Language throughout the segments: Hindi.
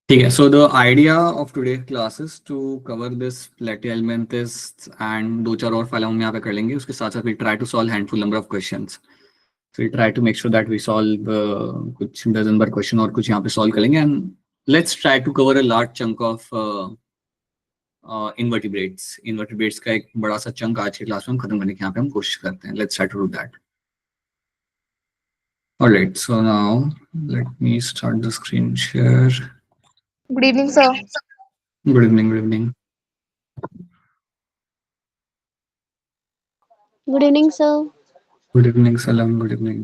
ठीक है. So the idea of today class is to cover this platyhelminthes and दो चार और फाइल हम यहाँ पे कर लेंगे. उसके साथ साथ we try to solve handful number of questions. So we try to make sure that we solve कुछ डजन भर क्वेश्चन और कुछ यहाँ पे सॉल्व करेंगे. And let's try to cover a large chunk of invertebrates. Invertebrates का एक बड़ा सा चंक आज के क्लास में हम खत्म करने की यहाँ पे हम कोशिश करते हैं. Let's try to do that. Alright, so now let me start the screen share. Good evening, sir. Good evening, good evening. Good evening, sir. Good evening, Salam. Good evening.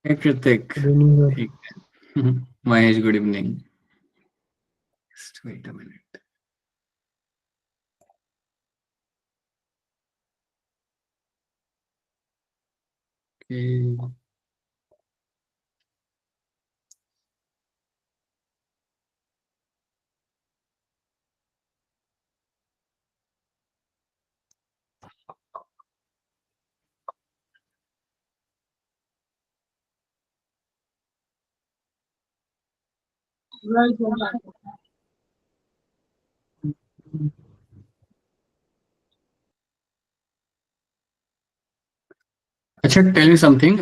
Hey, Kritik. Good evening, sir. Hey. Mahesh, good evening. Just wait a minute. Okay. अच्छा, टेल मी समथिंग.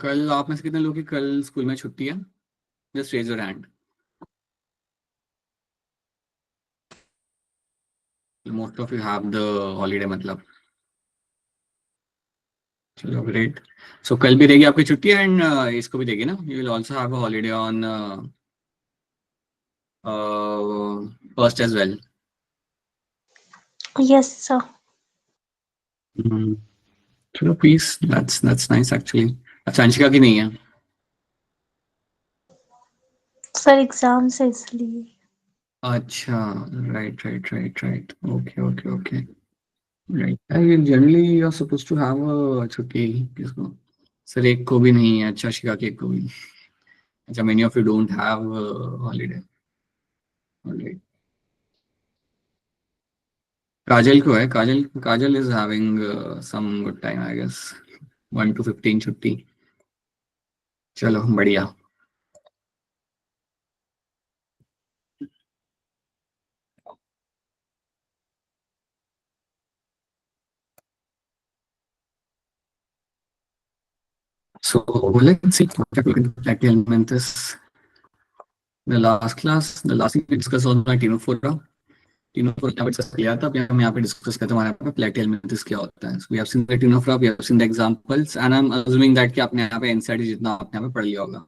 कल आप में से कितने लोग की कल स्कूल में छुट्टी है? Just raise your hand. Most of you have the holiday मतलब. चलो ग्रेट. सो कल भी रहेगी आपकी छुट्टी एंड इसको भी देगी ना. You will also have a holiday on first as well. Yes, sir. चलो प्लीज. That's nice actually. अच्छा, अंशिका की नहीं है? Sir, exam से इसलिए. अच्छा, right right right right. Okay okay okay. Right. Generally you are suppose to have छुट्टी. किसको? सर एक को भी नहीं है. अच्छा, शिका के एक को भी. अच्छा, many of you don't have holiday. Alright. Kajal को है. Kajal Kajal is having some good time I guess. 1 to 15 छुट्टी. चलो बढ़िया. So let's see what we can do. Plateau element is the last class. The last thing we discussed was my Tinofora. Tinofora यहाँ पे डिस्कस किया था. अभी हम यहाँ पे डिस्कस करते हैं हमारे यहाँ पे plateau element क्या होता है. So we have seen the Tinofora, we have seen the examples, and I'm assuming that कि आपने यहाँ पे NCERT जितना आपने यहाँ पे पढ़ लिया होगा.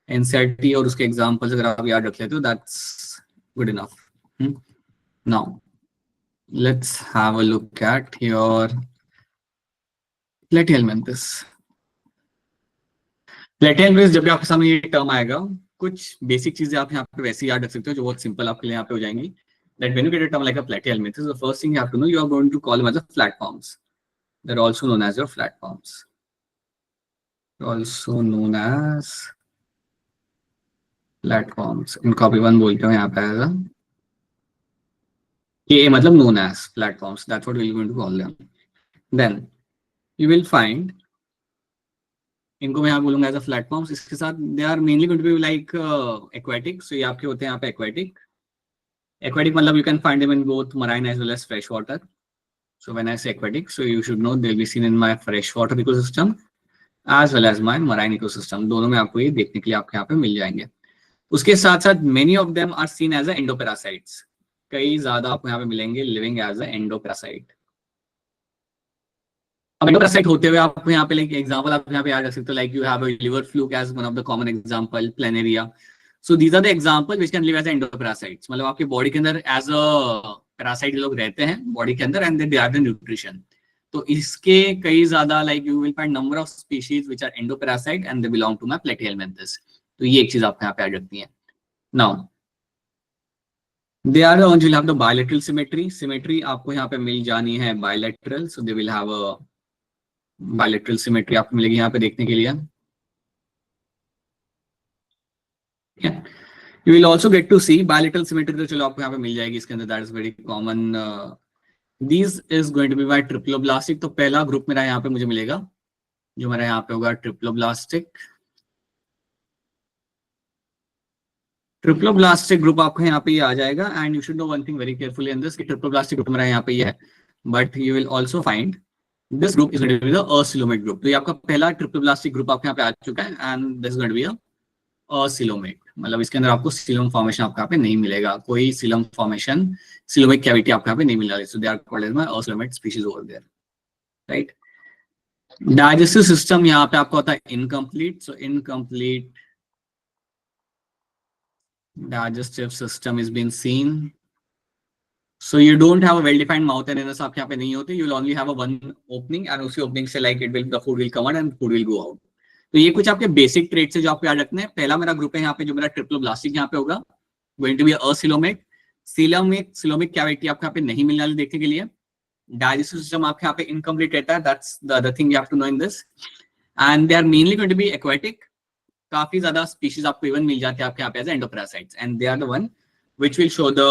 NCERT और उसके examples अगर आप याद रख लेते हो, that's good enough. Now let's have a look at your plateau element. प्लेटियन बेस. जब भी आपके सामने ये टर्म आएगा, कुछ बेसिक चीजें आप यहाँ पे वैसे याद रख सकते हो जो बहुत सिंपल आपके लिए यहाँ पे हो जाएंगी. That when you get a term like a plateau element, the first thing you have to know, you are going to call them as a platforms. They're also known as your platforms. Also known as platforms. इनको अभी वन बोलते हो यहाँ पे आएगा. ये मतलब known as platforms. That's what we're going to call them. Then you will find इनको मैं यहाँ बोलूंगा एज अ प्लेटफॉर्म्स. इसके साथ they are mainly going to be like aquatic. So ये आपके होते हैं यहाँ पे एक्वेटिक. एक्वेटिक मतलब you can find them in both marine as well as fresh water. So when I say aquatic, so you should know they will be seen in my fresh water ecosystem as well as my marine ecosystem. दोनों में आपको ये देखने के लिए आपके यहाँ पे मिल जाएंगे. उसके साथ साथ many of them are seen as a endoparasites. कई ज्यादा आपको यहाँ पे मिलेंगे लिविंग एज अ एंडोपैरासाइट. अब एंडोपैरासाइट होते हुए आपको यहाँ पे लाइक एग्जांपल आप यहाँ पे याद रख सकते हो. Like you have a liver fluke as one of the common example. Planaria. So these are the example which can live as endoparasites. मतलब आपके बॉडी के अंदर एज अ पैरासाइट लोग रहते हैं बॉडी के अंदर and they are the nutrition. तो इसके कई ज्यादा like you will find number of species which are endoparasite and they belong to my platyhelminthes. तो ये एक चीज आप यहाँ पे याद रखनी है. Now they are the ones will have the bilateral symmetry. Symmetry आपको यहाँ पे मिल जानी है bilateral. So they will have a bilateral symmetry आपको मिलेगी यहाँ पे देखने के लिए. You will also get to see bilateral symmetry. तो चलो आपको यहाँ पे मिल जाएगी इसके अंदर. That is very common this is going to be my triploblastic. तो पहला ग्रुप मेरा यहाँ पे मुझे मिलेगा, जो मेरा यहाँ पे होगा ट्रिप्लोब्लास्टिक। ट्रिप्लोब्लास्टिक ग्रुप आपको यहाँ पे ये आ जाएगा, and you should know one thing very carefully in this कि ट्रिप्लोब्लास्टिक ग्रुप मेरा यहाँ पे ये है, but you will also find this group is going to be the acoelomate group. तो ये आपका पहला ट्रिप्लोब्लास्टिक ग्रुप आपके यहाँ पे आ चुका है, and this is going to be acoelomate. मतलब इसके अंदर आपको सिलोम फॉर्मेशन आपको यहाँ पे नहीं मिलेगा, कोई सिलोम फॉर्मेशन, सिलोमिक कैविटी आपको यहाँ पे नहीं मिलेगा। So they are called as my acoelomate species over there, right. Digestive system यहाँ पे आपका होता है incomplete. So incomplete digestive system is being seen. So you don't have a well-defined mouth and anus आपके यहाँ पे नहीं होते. You will only have a one opening, and उसी opening से like it will, the food will come out and food will go out. तो ये कुछ आपके बेसिक ट्रेट्स है जो आपको याद रखने हैं। पहला मेरा ग्रुप है यहाँ पे, जो मेरा ट्रिप्लोब्लास्टिक यहाँ पे होगा, going to be acoelomic. Coelomic cavity आपको यहाँ पे नहीं मिलने वाली देखने के लिए। डाइजेस्टिव सिस्टम आपके यहाँ पे इनकम्प्लीट रहता है, that's the other thing you have to know in this. And they are mainly going to be aquatic. काफी ज्यादा स्पीशीज आपको इवन मिल जाते हैं आपके यहाँ पे as endoparasites, and they are the one which will show the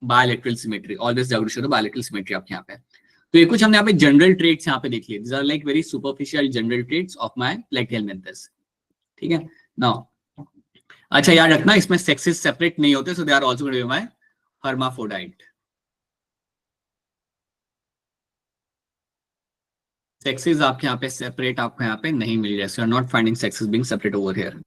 bilateral symmetry, always they will show the bilateral symmetry आपके यहाँ पे। तो ये कुछ हमने यहाँ पे जनरल ट्रेट्स यहाँ पे देख लिए, this are like very superficial general traits of my platyhelminthes, ठीक है। नाउ अच्छा याद रखना, इसमें सेक्सेस सेपरेट नहीं होते, so they are also going to be my hermaphrodite. Sexes आपके यहाँ पे सेपरेट आपको यहाँ पे नहीं मिल रहे, so you are not finding sexes being separate over here.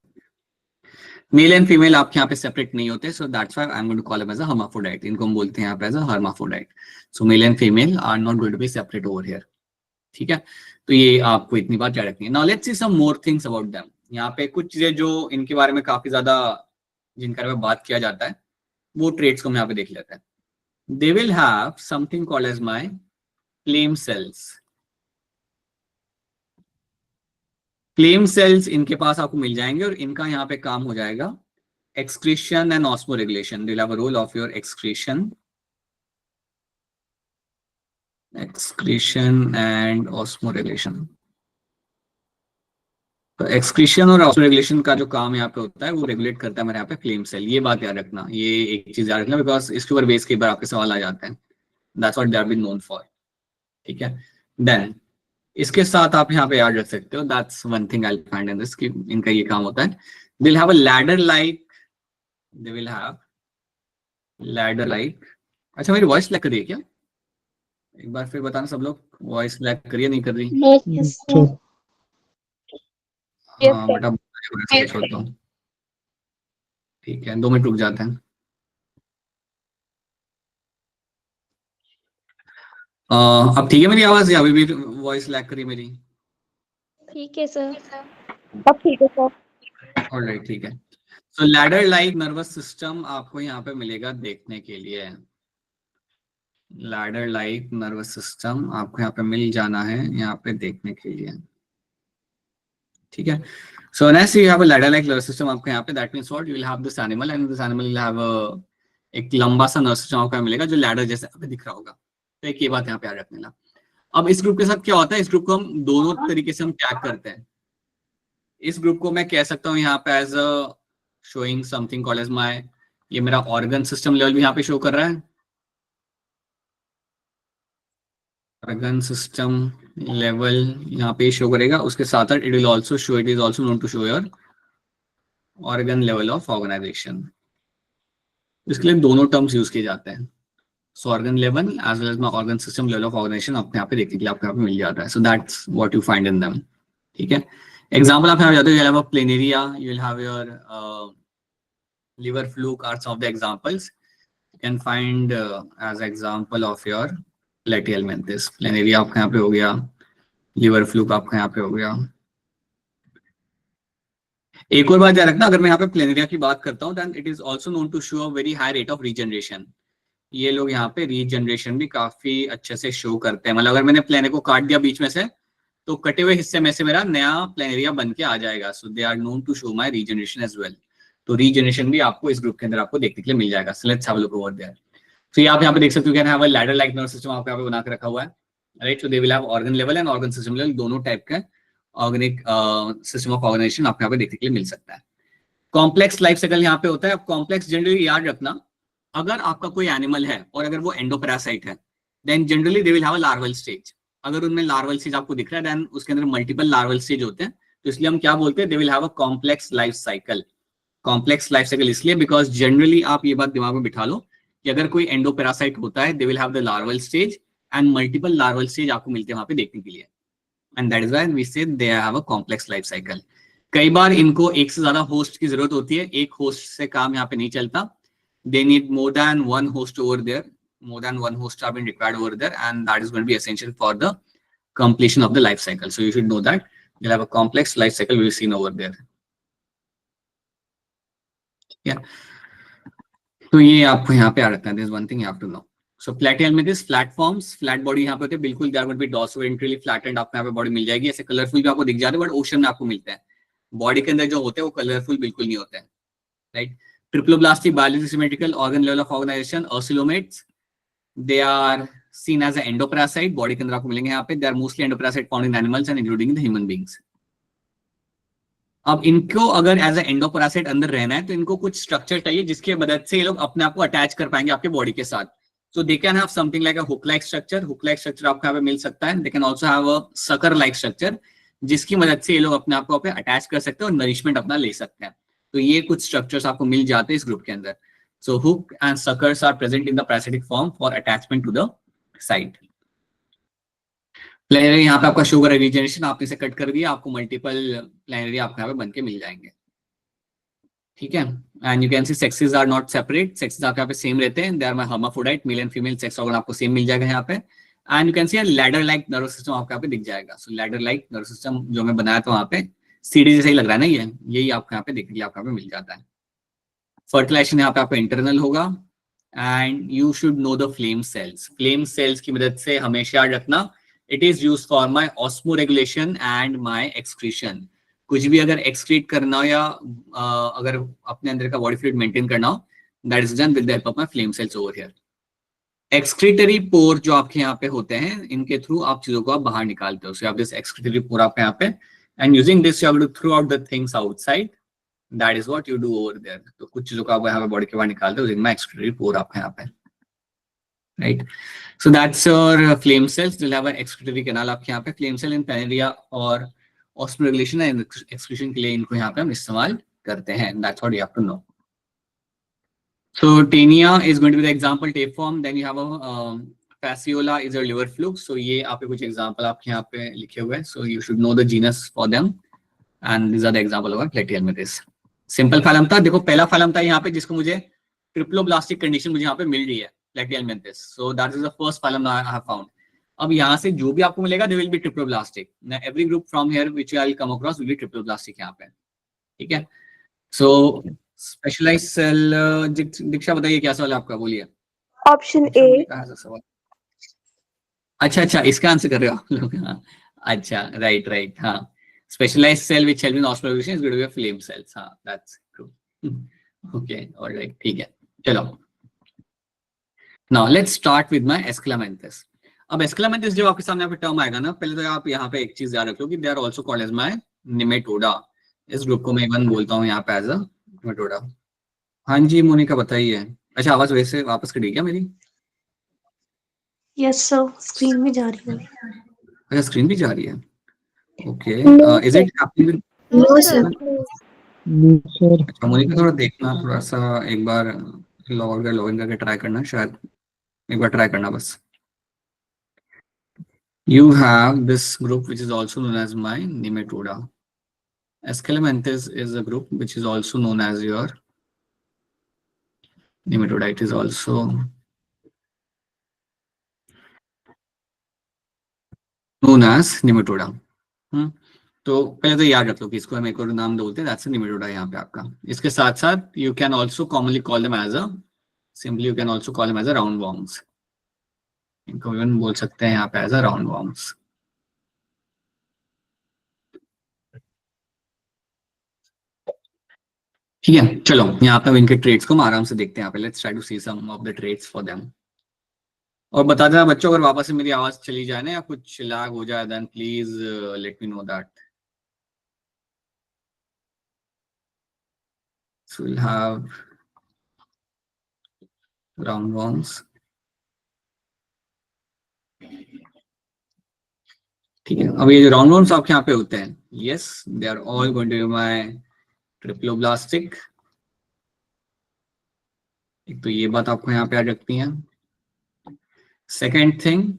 Male and female आपके यहाँ पे सेपरेट नहीं होते, so that's why I am going to call him as a hermaphrodite. इनको हम बोलते हैं यहाँ पे as a hermaphrodite. So male and female are not going to be separate over here, ठीक है। तो ये आपको इतनी बात याद रखनी है। Now let's see some more things about them. यहाँ पे कुछ चीजें जो इनके बारे में काफी ज्यादा जिनके बारे में बात किया जाता है, वो ट्रेट्स को हम यहाँ पे देख लेते हैं। They will have something called as my flame cells. Flame cells इनके पास आपको मिल जाएंगे, और इनका यहाँ पे काम हो जाएगा excretion and osmoregulation. They'll have a role of your excretion and osmoregulation. तो excretion और osmoregulation का जो काम यहाँ पे होता है वो रेगुलेट करता है मेरे यहाँ पे फ्लेम सेल। ये बात याद रखना, ये एक चीज याद रखना, बिकॉज इसके ऊपर बेस कई बार आपके सवाल आ जाते हैं। That's what they have been known for, ठीक है। Then इसके साथ आप यहाँ पे याद रख सकते हो, that's one thing I'll find in this, कि इनका ये काम होता है। They'll have a ladder-like, they will have ladder-like। अच्छा मेरी वॉइस लैग कर रही है क्या? एक बार फिर बताना सब लोग, वॉइस लैग कर रही है नहीं कर रही? Yes, sir. हाँ बेटा छोड़ता हूँ, ठीक है 2 मिनट रुक जाते हैं। अब ठीक है मेरी आवाज, या अभी भी वॉइस लैग कर रही है मेरी? ठीक है सर। अब ठीक है सर। ऑलराइट ठीक है। सो लैडर लाइक नर्वस सिस्टम आपको यहाँ पे मिलेगा देखने के लिए। लैडर लाइक नर्वस सिस्टम आपको यहाँ पे मिल जाना है यहाँ पे देखने के लिए, ठीक है। So next you have a ladder like nervous system आपको यहाँ पे, that means what, you will have this animal, and this animal will have एक लंबा सा नर्वस सिस्टम आपको मिलेगा जो लैडर जैसे आपको दिख रहा होगा। तो एक ये बात यहाँ पे याद रखने ला। अब इस ग्रुप के साथ क्या होता है, इस ग्रुप को हम दोनों तरीके से हम टैग करते हैं। इस ग्रुप को मैं कह सकता हूँ यहाँ पे as a showing something called as my, ये मेरा ऑर्गन सिस्टम लेवल भी यहाँ पे शो कर रहा है, ऑर्गन सिस्टम लेवल यहाँ पे शो करेगा। उसके साथ साथ it will also show, it is also known to show your organ level of organization. इसके लिए दोनों टर्म्स यूज किए जाते हैं। So organ level as well as my organ system level of organisation आपको यहाँ पे देखने के लिए आपको यहाँ पे मिल जाता है। So that's what you find in them, ठीक है। एग्जाम्पल आप यहाँ जाते हो, you will have a planaria, you will have your liver fluke are some of the examples you can find as example of your platyhelminthes। planaria आपका यहाँ पे हो गया, liver fluke आपका यहाँ पे हो गया। एक और बात याद रखना, अगर मैं यहाँ पे planaria की बात करता हूँ then it is also known to show a very high rate of regeneration। ये लोग यहाँ पे रीजनरेशन भी काफी अच्छे से शो करते हैं। मतलब अगर मैंने प्लेने को काट दिया बीच में से, तो कटे हुए हिस्से में से मेरा नया प्लेनेरिया बन के आ जाएगा। So they are known to show my regeneration as well. तो रीजनरेशन भी आपको इस ग्रुप के अंदर आपको देखने के लिए मिल जाएगा। So let's have a look over there. तो आप यहाँ पे देख सकते हो, can have a ladder like nervous system आपको यहाँ पे बना के रखा हुआ है, right. So they will have organ level and organ system level, दोनों टाइप का ऑर्गेनिक सिस्टम ऑफ ऑर्गेनाइजेशन आपको यहाँ पे देखने के लिए मिल सकता है। कॉम्प्लेक्स लाइफ साइकिल यहाँ पे होता है। अब कॉम्प्लेक्स जनरली याद रखना, अगर आपका कोई एनिमल है और अगर वो एंडोपैरासाइट है, then generally they will have a larval stage. अगर उनमें लार्वल स्टेज आपको दिख रहा है देन उसके अंदर मल्टीपल लार्वल स्टेज होते हैं, तो इसलिए हम क्या बोलते हैं, they will have a complex life cycle. Complex life cycle इसलिए बिकॉज जनरली आप ये बात दिमाग में बिठा लो कि अगर कोई एंडोपेरासाइट होता है they will have the larval stage and multiple larval stage आपको मिलते हैं वहां पे देखने के लिए, and that is why we say they have a complex life cycle. कई बार इनको एक से ज्यादा होस्ट की जरूरत होती है, एक होस्ट से काम यहाँ पे नहीं चलता, they need more than one host over there, more than one host have been required over there, and that is going to be essential for the completion of the life cycle. So you should know that you'll have a complex life cycle we've seen over there. Yeah. तो ये आपको यहाँ पे आ रखना है, this one thing you have to know. So प्लेटियल में दिस प्लेटफॉर्म्स, फ्लैट बॉडी यहाँ पे होते हैं बिल्कुल, they are going to be dorsoventrally flattened, आपको यहाँ पे बॉडी मिल जाएगी, ऐसे कलरफुल भी आपको दिख जाते हैं बट ओशन में आपको मिलते हैं, बॉडी के अंदर जो होते हैं वो कलरफुल बिल्कुल नहीं होते हैं, right. Triploblastic biologically symmetrical organ level of organization acoelomates, they are seen as an endoparasite, body के अंदर आपको मिलेंगे यहाँ पे, they are mostly endoparasite found in animals and including the human beings. अब इनको अगर एज ए एंडोपैरासाइट अंदर रहना है तो इनको कुछ स्ट्रक्चर चाहिए जिसकी मदद से ये लोग अपने आप को अटैच कर पाएंगे आपके बॉडी के साथ। So they can have something like a hook like structure, hook like structure आपको यहाँ पे मिल सकता है। They can also have a sucker like structure जिसकी मदद से ये लोग अपने आप को अटैच कर सकते हैं और नरिशमेंट अपना ले सकते हैं। तो ये कुछ स्ट्रक्चर्स आपको मिल जाते हैं इस ग्रुप के अंदर। So hook and suckers are present in the parasitic form for attachment to the site. Planaria यहाँ पे आपका शुगर रीजनरेशन, आपने इसे कट कर दिया, आपको मल्टीपल प्लेनरी आपको यहाँ पे बन के मिल जाएंगे, ठीक है। And you can see sexes are not separate, sexes आपके यहाँ पे सेम रहते हैं, they are my hermaphrodite, male and female sex organ आपको सेम मिल जाएगा यहाँ पे। And you can see ladder like nervous system आपको यहाँ पे दिख जाएगा। So ladder like nervous system जो मैं बनाया था वहाँ पे सीढ़ी जैसा ही लग रहा है ना, ये यही आपको यहाँ पे देखने के लिए आपको यहाँ पे मिल जाता है। फर्टिलाइजेशन यहाँ पे आपको इंटरनल होगा and you should know the flame cells. Flame sales की मदद से हमेशा याद रखना, it is use for my osmo regulation and my excretion. कुछ भी अगर एक्सक्रीट करना हो या अगर अपने अंदर का बॉडी फ्लूइड मेंटेन करना हो, that is done with the help of my flame sales over here. Excretory पोर जो आपके यहाँ पे होते हैं, इनके थ्रू आप चीजों को आप बाहर निकालते हो। सो आप दिस एक्सक्रीटरी पोर आपके यहाँ पे, and using this you have to throw out the things outside, that is what you do over there. तो कुछ चीजों को आप यहाँ पे बॉडी के बाहर निकालते हो जिनमें एक्सक्रीटरी पोर आपके यहाँ पे, right. So that's your flame cells. They'll have an excretory canal आपके यहाँ पे। flame cell in planaria और osmoregulation and excretion के लिए इनको यहाँ पे हम इस्तेमाल करते हैं। That's what you have to know. So Taenia is going to be the example tape form. Then you have a fasciola is a liver flukes. So ये आपके कुछ example आपके यहाँ पे लिखे हुए हैं। So you should know the genus for them. And these are the example of Platyhelminthes. Simple phylum था। देखो पहला phylum था यहाँ पे जिसको मुझे ट्रिप्लोब्लास्टिक कंडीशन मुझे यहाँ पे मिल रही है, Platyhelminthes. So that is the first phylum I have found. अब यहाँ से जो भी आपको मिलेगा they will be triploblastic. Now every group from here which I will come across will be triploblastic यहाँ पे, ठीक है। So स्पेशलाइज्ड सेल, दीक्षा बताइए क्या सवाल है आपका, बोलिए। Option A. सवाल, अच्छा अच्छा इसका आंसर कर रहे हो आप लोग, हाँ अच्छा राइट राइट, हाँ specialized cell which help in osmoregulation is going to be flame cells, हाँ दैट्स ट्रू, ओके ऑलराइट ठीक है चलो। Now let's start with my aschelminthes. अब एस्क्लेमेंथस जब आपके सामने टर्म आएगा ना, पहले तो आप यहाँ पे एक चीज याद रखो कि they are also called as my nematoda. इस ग्रुप को मैं इवन बोलता हूँ यहाँ पे एज अ निमेटोडा। हाँ जी मोनिका बताइए। अच्छा आवाज वैसे वापस कटी क्या मेरी? यस सर, स्क्रीन में जा रही है। अच्छा स्क्रीन भी जा रही है, okay No, is it happening? No sir. Sir. अच्छा मोनिका थोड़ा देखना, थोड़ा सा एक बार लॉगिन करके ट्राई करना, शायद एक बार ट्राई करना बस। You have this group which is also known as my nematoda. Escalamenthes is a group which is also known as your nematoda. It is also known as nematoda. तो पहले तो याद रख लो कि इसको हम एक और नाम बोलते हैं, दैट्स निमेटोडा यहाँ पे आपका। इसके साथ साथ you can also commonly call them as a, simply you can also call them as a round worms. इनको इवन बोल सकते हैं यहाँ पे एज अ राउंड वॉर्म्स। ठीक है चलो यहाँ पे इनके ट्रेड्स को हम आराम से देखते हैं यहाँ पे। Let's try to see some of the traits for them. और बता देना बच्चों अगर वापस से मेरी आवाज चली जाए ना या कुछ लैग हो जाए then please let me know that. So we'll have roundworms. ठीक है, अब ये जो राउंड वॉर्म्स आपके यहाँ पे होते हैं, yes they are all going to be my triploblastic. एक तो ये बात आपको यहाँ पे याद रखती है। Second thing,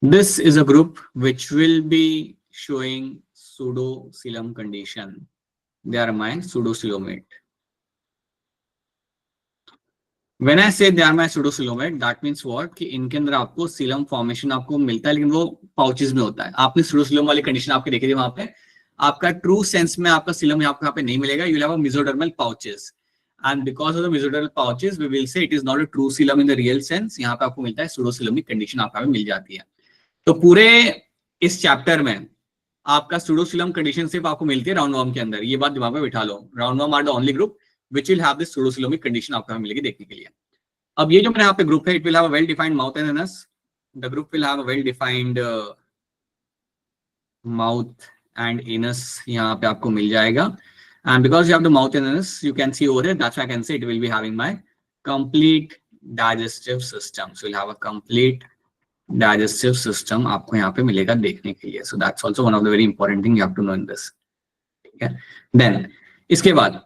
this is a group which will be showing pseudocoelom condition. They are my pseudocoelomate. When I say they are my pseudocoelomate, that means what कि इनके अंदर आपको सीलम फॉर्मेशन आपको मिलता है, लेकिन वो पाउचेस में होता है। आपने pseudocoelom वाली कंडीशन आपके देखी थी वहां पे, आपका ट्रू सेंस में आपका सीलम आपको यहाँ पे नहीं मिलेगा, you will have a mesodermal pouches, and because of the mesodermal pouches we will say it is not a true coelom in the real sense. यहाँ पे आपको मिलता है pseudocoelomic कंडीशन आपको यहाँ पे मिल जाती है। तो पूरे इस चैप्टर में आपका pseudocoelom कंडीशन सिर्फ आपको मिलती है राउंड वॉर्म के अंदर, ये बात दिमाग में बिठा लो। Round worm are the only group which will have this pseudocoelomic condition आपको मिलेगी देखने के लिए। अब ये जो मेरे यहाँ पे ग्रुप है, it will have a well defined mouth and anus, the group will have a well defined mouth and anus, यहाँ पे आपको मिल जाएगा। And because you have the mouth and anus, you can C over here, that's why I can say it will be having my complete digestive system, so will have a complete digestive system आपको यहाँ पे मिलेगा देखने के लिए। So that's also one of the very important thing you have to know in this. ठीक है, देन इसके बाद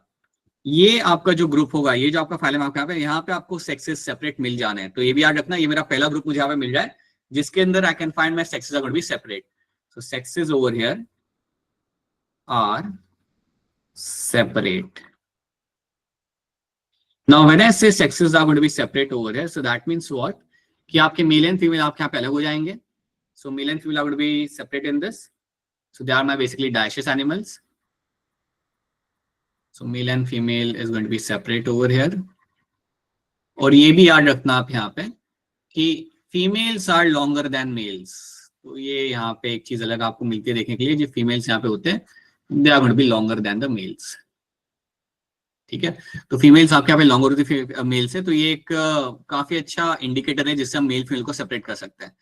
ये आपका जो ग्रुप होगा, ये जो आपका फाइलम आपका यहाँ पे आपको सेक्सेस सेपरेट मिल जाने हैं। तो ये भी याद रखना, ये मेरा पहला ग्रुप मुझे यहाँ पे मिल जाए जिसके अंदर I can find my sexes are going to be separate. So sexes over here are separate. Now when I say sexes are going to be separate over here, so that means what? कि आपके मेल एंड फीमेल आपके यहाँ पे अलग हो जाएंगे। So male and female are going to be separate in this. So they are my basically dioecious animals. So male and female is going to be separate over here. और ये भी याद रखना आप यहाँ पे कि females are longer than males. तो ये यहाँ पे एक चीज अलग आपको मिलती है देखने के लिए, जो फीमेल्स यहाँ पे होते हैं they are going to be longer than the males. ठीक है, तो फीमेल्स आपके यहाँ पे लॉन्गर होती है मेल से, तो ये एक काफी अच्छा इंडिकेटर है जिससे हम मेल फीमेल को सेपरेट कर सकते हैं।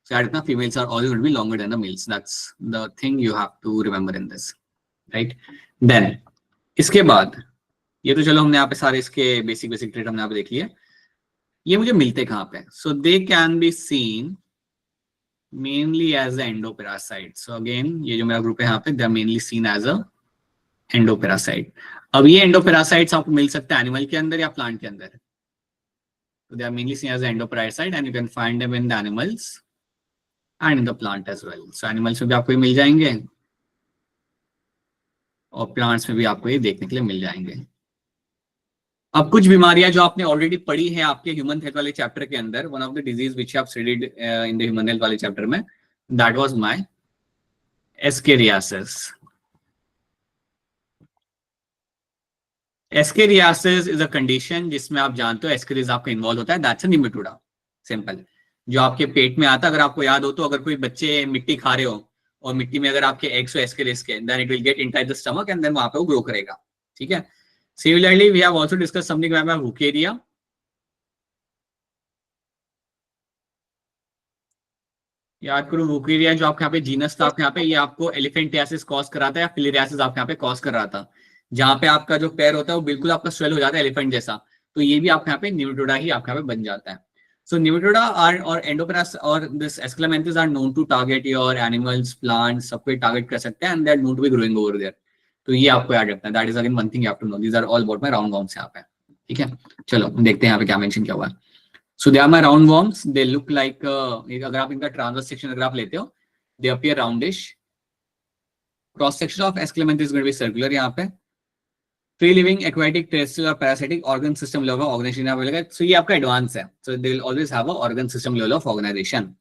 So याद रखना females are always going to be longer than the males, that's the thing you have to remember in this, right. Then इसके बाद ये तो चलो हमने यहाँ पे सारे इसके बेसिक ट्रेट हमने यहाँ पे देख लिए। ये मुझे मिलते कहाँ पे? So they can be seen mainly as a endoparasite. So again ये जो मेरा ग्रुप है यहाँ पे, they are mainly seen as a endoparasite. अब ये एंडोपैरासाइट्स आपको मिल सकते हैं एनिमल के अंदर या प्लांट के अंदर। So they are mainly seen as endoparasite and you can find them in the animals and in the plant as well. So animals में भी आपको ये मिल जाएंगे और plants में भी आपको ये देखने के लिए मिल जाएंगे। अब कुछ बीमारियां जो आपने ऑलरेडी पढ़ी है आपके ह्यूमन हेल्थ वाले चैप्टर के अंदर, one of the disease which have studied in the human health वाले चैप्टर में, that was my ascariasis. Ascariasis is a condition जिसमें आप जानते हो एस्केरिस आपका इन्वॉल्व होता है, दैट्स अ निमेटोडा, सिंपल, जो आपके पेट में आता है। अगर आपको याद हो तो अगर कोई बच्चे मिट्टी खा रहे हो और मिट्टी में अगर आपके एग्स हो एस्केरिस के, then it will get inside the stomach and then वहां पे वो ग्रो करेगा। ठीक है, similarly we have also discuss something about wuchereria. याद करो वुकेरिया जो आपके यहाँ पे जीनस था आपके यहाँ पे, ये आपको एलिफेंटियासिस कॉज कराता है या फिलेरियासिस आपके यहाँ पे कॉज कर रहा था, जहां पे आपका जो पैर होता है वो बिल्कुल आपका स्वेल हो जाता है एलिफेंट जैसा। तो ये भी आपके यहाँ पे निमेटोडा ही आपके यहाँ पे बन जाता है। सो निमेटोडा आर और एंडोपैरास और this aschelminthes are known to target your animals, plants, सबको टारगेट कर सकते हैं and they are known to be growing over there. तो ये आपको याद रखना है, that is again one thing you have to know. These are all about my round worms यहाँ पे। ठीक है, चलो देखते हैं यहाँ पे क्या मेंशन किया हुआ है। So they are my round worms, they look like, अगर आप इनका ट्रांसवर्स सेक्शन अगर आप लेते हो, they appear roundish. Cross section of aschelminthes going to be circular यहाँ पे। फ्री लिविंग, एक्वाटिक, टेरेस्ट्रियल और parasitic organ system level of organization available है। सो ये आपका एडवांस है, so they will always have a organ system level of organisation.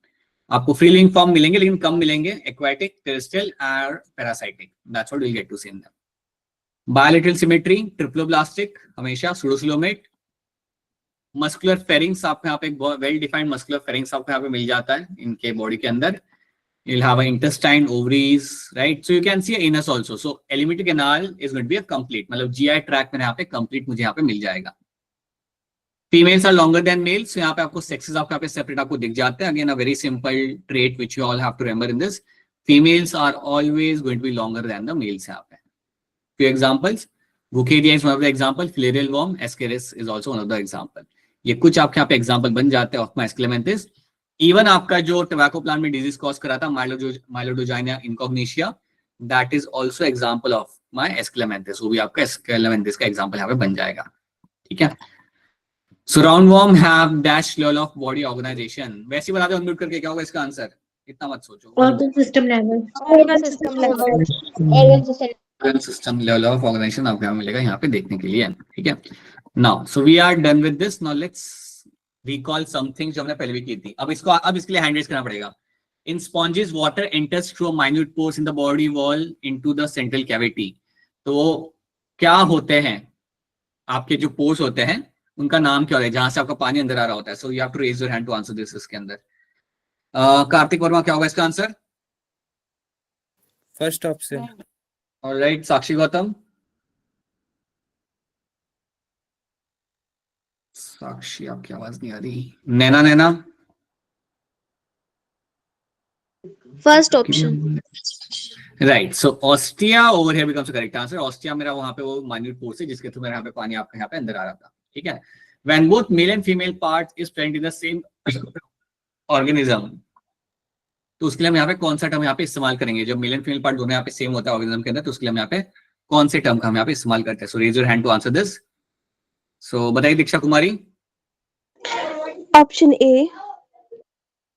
आपको फ्री लिविंग फॉर्म मिलेंगे लेकिन कम मिलेंगे, एक्वाटिक, टेरेस्ट्रियल और parasitic, that's what we will get to see in them. Bilateral symmetry, triploblastic हमेशा, सूडोसिलोमेट। मस्कुलर फेरिंग्स आपको यहाँ पे एक वेल डिफाइंड मस्कुलर फेरिंग्स आपको यहाँ पे मिल जाता है इनके बॉडी के अंदर। You'll have an intestine, ovaries, right? So you can see an anus also. So alimentary canal is going to be a complete, मतलब GI tract में यहाँ पे complete मुझे यहाँ पे मिल जाएगा। Females are longer than males, so यहाँ पे आपको sexes आपको यहाँ पे separate आपको दिख जाते हैं। Again a very simple trait which you all have to remember in this. Females are always going to be longer than the males यहाँ पे। Few examples. Wucheria is one of the example. Filarial worm, Ascaris is also one of the example. ये कुछ आपके यहाँ पे example बन जाते हैं of my Asclepiades. इवन आपका जो टोबैको प्लांट में डिजीज कॉज करा था meloidogyne incognita, that is also example of my aschelminthes, वो भी आपका एस्क्लेमेंथिस का एग्जाम्पल यहाँ पे बन जाएगा। ठीक है, so roundworm have dash level of body organization. वैसे ही बता दो अनम्यूट करके क्या होगा इसका आंसर, इतना मत सोचो। organ system level. Organ system level. Organ system. System level of organisation आपको यहाँ मिलेगा यहाँ पे देखने के लिए। ठीक है, now so we are done with this. Now let's recall something जो हमने पहले भी की थी। अब इसके लिए हैंड रेज करना पड़ेगा। इन sponges water enters through minute pores in the body wall into the central cavity. तो क्या होते हैं आपके जो पोर्स होते हैं, उनका नाम क्या होता है जहां से आपका पानी अंदर आ रहा होता है? So you have to raise your hand to answer this. इसके अंदर कार्तिक वर्मा क्या होगा इसका answer? First option. Alright, Sakshi Gautam. Sakshi आपकी आवाज नहीं आ रही। Naina First option. Right, so ostia over here becomes the correct answer. Ostia मेरा वहां पे वो माइन्यूट पोर्स है जिसके थ्रू मेरे यहाँ पे पानी आपके यहाँ पे अंदर आ रहा था। ठीक है, when both male and female part is present in the same organism, तो उसके लिए हम यहाँ पे कौन सा टर्म यहाँ पे इस्तेमाल करेंगे? जब मेल एंड फीमेल पार्ट दोनों यहाँ पे सेम होता है ऑर्गेनिज्म के अंदर, तो उसके लिए हम यहाँ पे कौन से टर्म का हम यहाँ पे इस्तेमाल करते हैं? So raise your hand to answer this. So बताइए Diksha Kumari. Option A.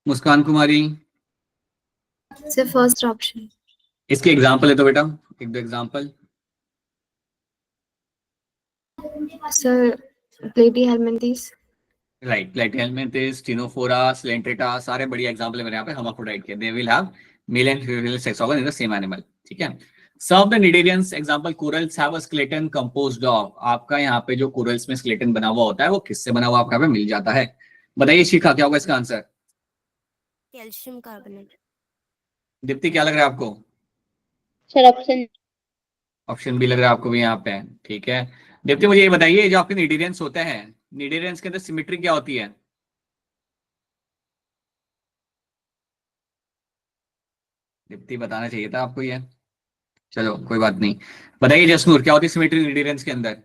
Muskan Kumari. Sir, first option. इसके एग्जाम्पल है तो बेटा एक दो example. Sir, Platyhelminthes. Right, platyhelminthes, ctenophora, coelenterata, सारे बढ़िया एग्जांपल है मेरे यहाँ पे हर्माफ्रोडाइट के। They will have male and female sex organ in the same animal. ठीक है, some of the cnidarians example corals have a skeleton composed of. आपका यहाँ पे जो कोरल्स में स्केलेटन बना हुआ होता है वो किससे बना हुआ आपका यहाँ पे मिल जाता है? बताइए शिखा क्या होगा इसका आंसर? Calcium carbonate. दीप्ति क्या लग रहा है आपको? Sir, option. ऑप्शन बी लग रहा है आपको भी यहाँ पे। ठीक है, दीप्ति मुझे ये बताइए जो आपके निडेरियंस होते हैं, निडेरियंस के अंदर सिमेट्री क्या होती है? दीप्ति बताना चाहिए था आपको ये, चलो कोई बात नहीं। बताइए जसनूर क्या होती है सिमेट्री निडेरियंस के अंदर?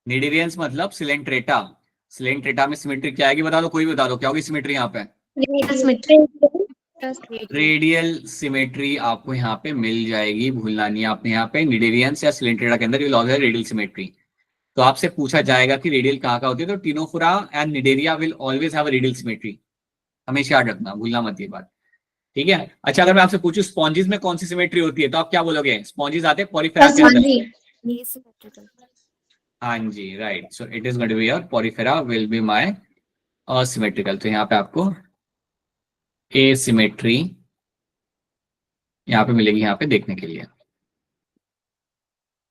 निडेरियंस मतलब सिलेंट्रेटा। सिलेंट्रेटा में सिमेट्री क्या आएगी बता दो, कोई भी बता दो क्या होगी सिमेट्री यहाँ पे? रेडियल सिमेट्री आपको यहाँ पे मिल जाएगी, भूलना नहीं है आपने। यहाँ पे निडेरियंस या सिलेंट्रेटा के अंदर ये लॉज है रेडियल सिमेट्री। तो आपसे पूछा जाएगा कि रेडियल कहाँ का होती है, तो Ctenophora and Cnidaria will always have radial symmetry, हमेशा याद रखना, भूलना मत ये बात। ठीक है, अच्छा अगर मैं आपसे पूछूं स्पॉन्जेस में कौन सी सिमेट्री होती है तो आप क्या बोलोगे? स्पॉन्जेस आते हैं पॉलीफेरा के अंदर। हाँ जी, right, so it is going to be your porifera will be my asymmetrical. तो यहाँ पे आपको एसिमेट्री यहाँ पे मिलेगी यहाँ पे देखने के लिए।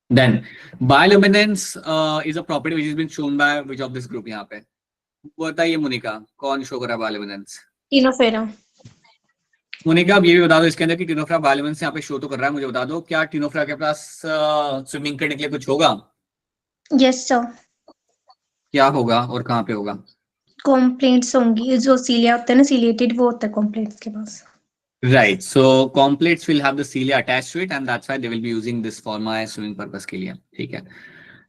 Then bioluminescence is a property which is been shown by which of this group? यहाँ पे बताइए मुनिका, कौन शो कर रहा है बायोल्यूमिनेंस? Tinofera. मुनिका अब ये भी बता दो इसके अंदर कि टिनोफरा बायोल्यूमिनेंस यहाँ पे शो तो कर रहा है, मुझे बता दो क्या टिनोफरा के पास स्विमिंग करने के लिए कुछ होगा? Yes sir. क्या होगा और कहाँ पे होगा? Complaints होंगी, जो cilia होते हैं ना, ciliated वो होता है complaints के पास। Right, so complaints will have the cilia attached to it and that's why they will be using this for my swimming purpose के लिए। ठीक है,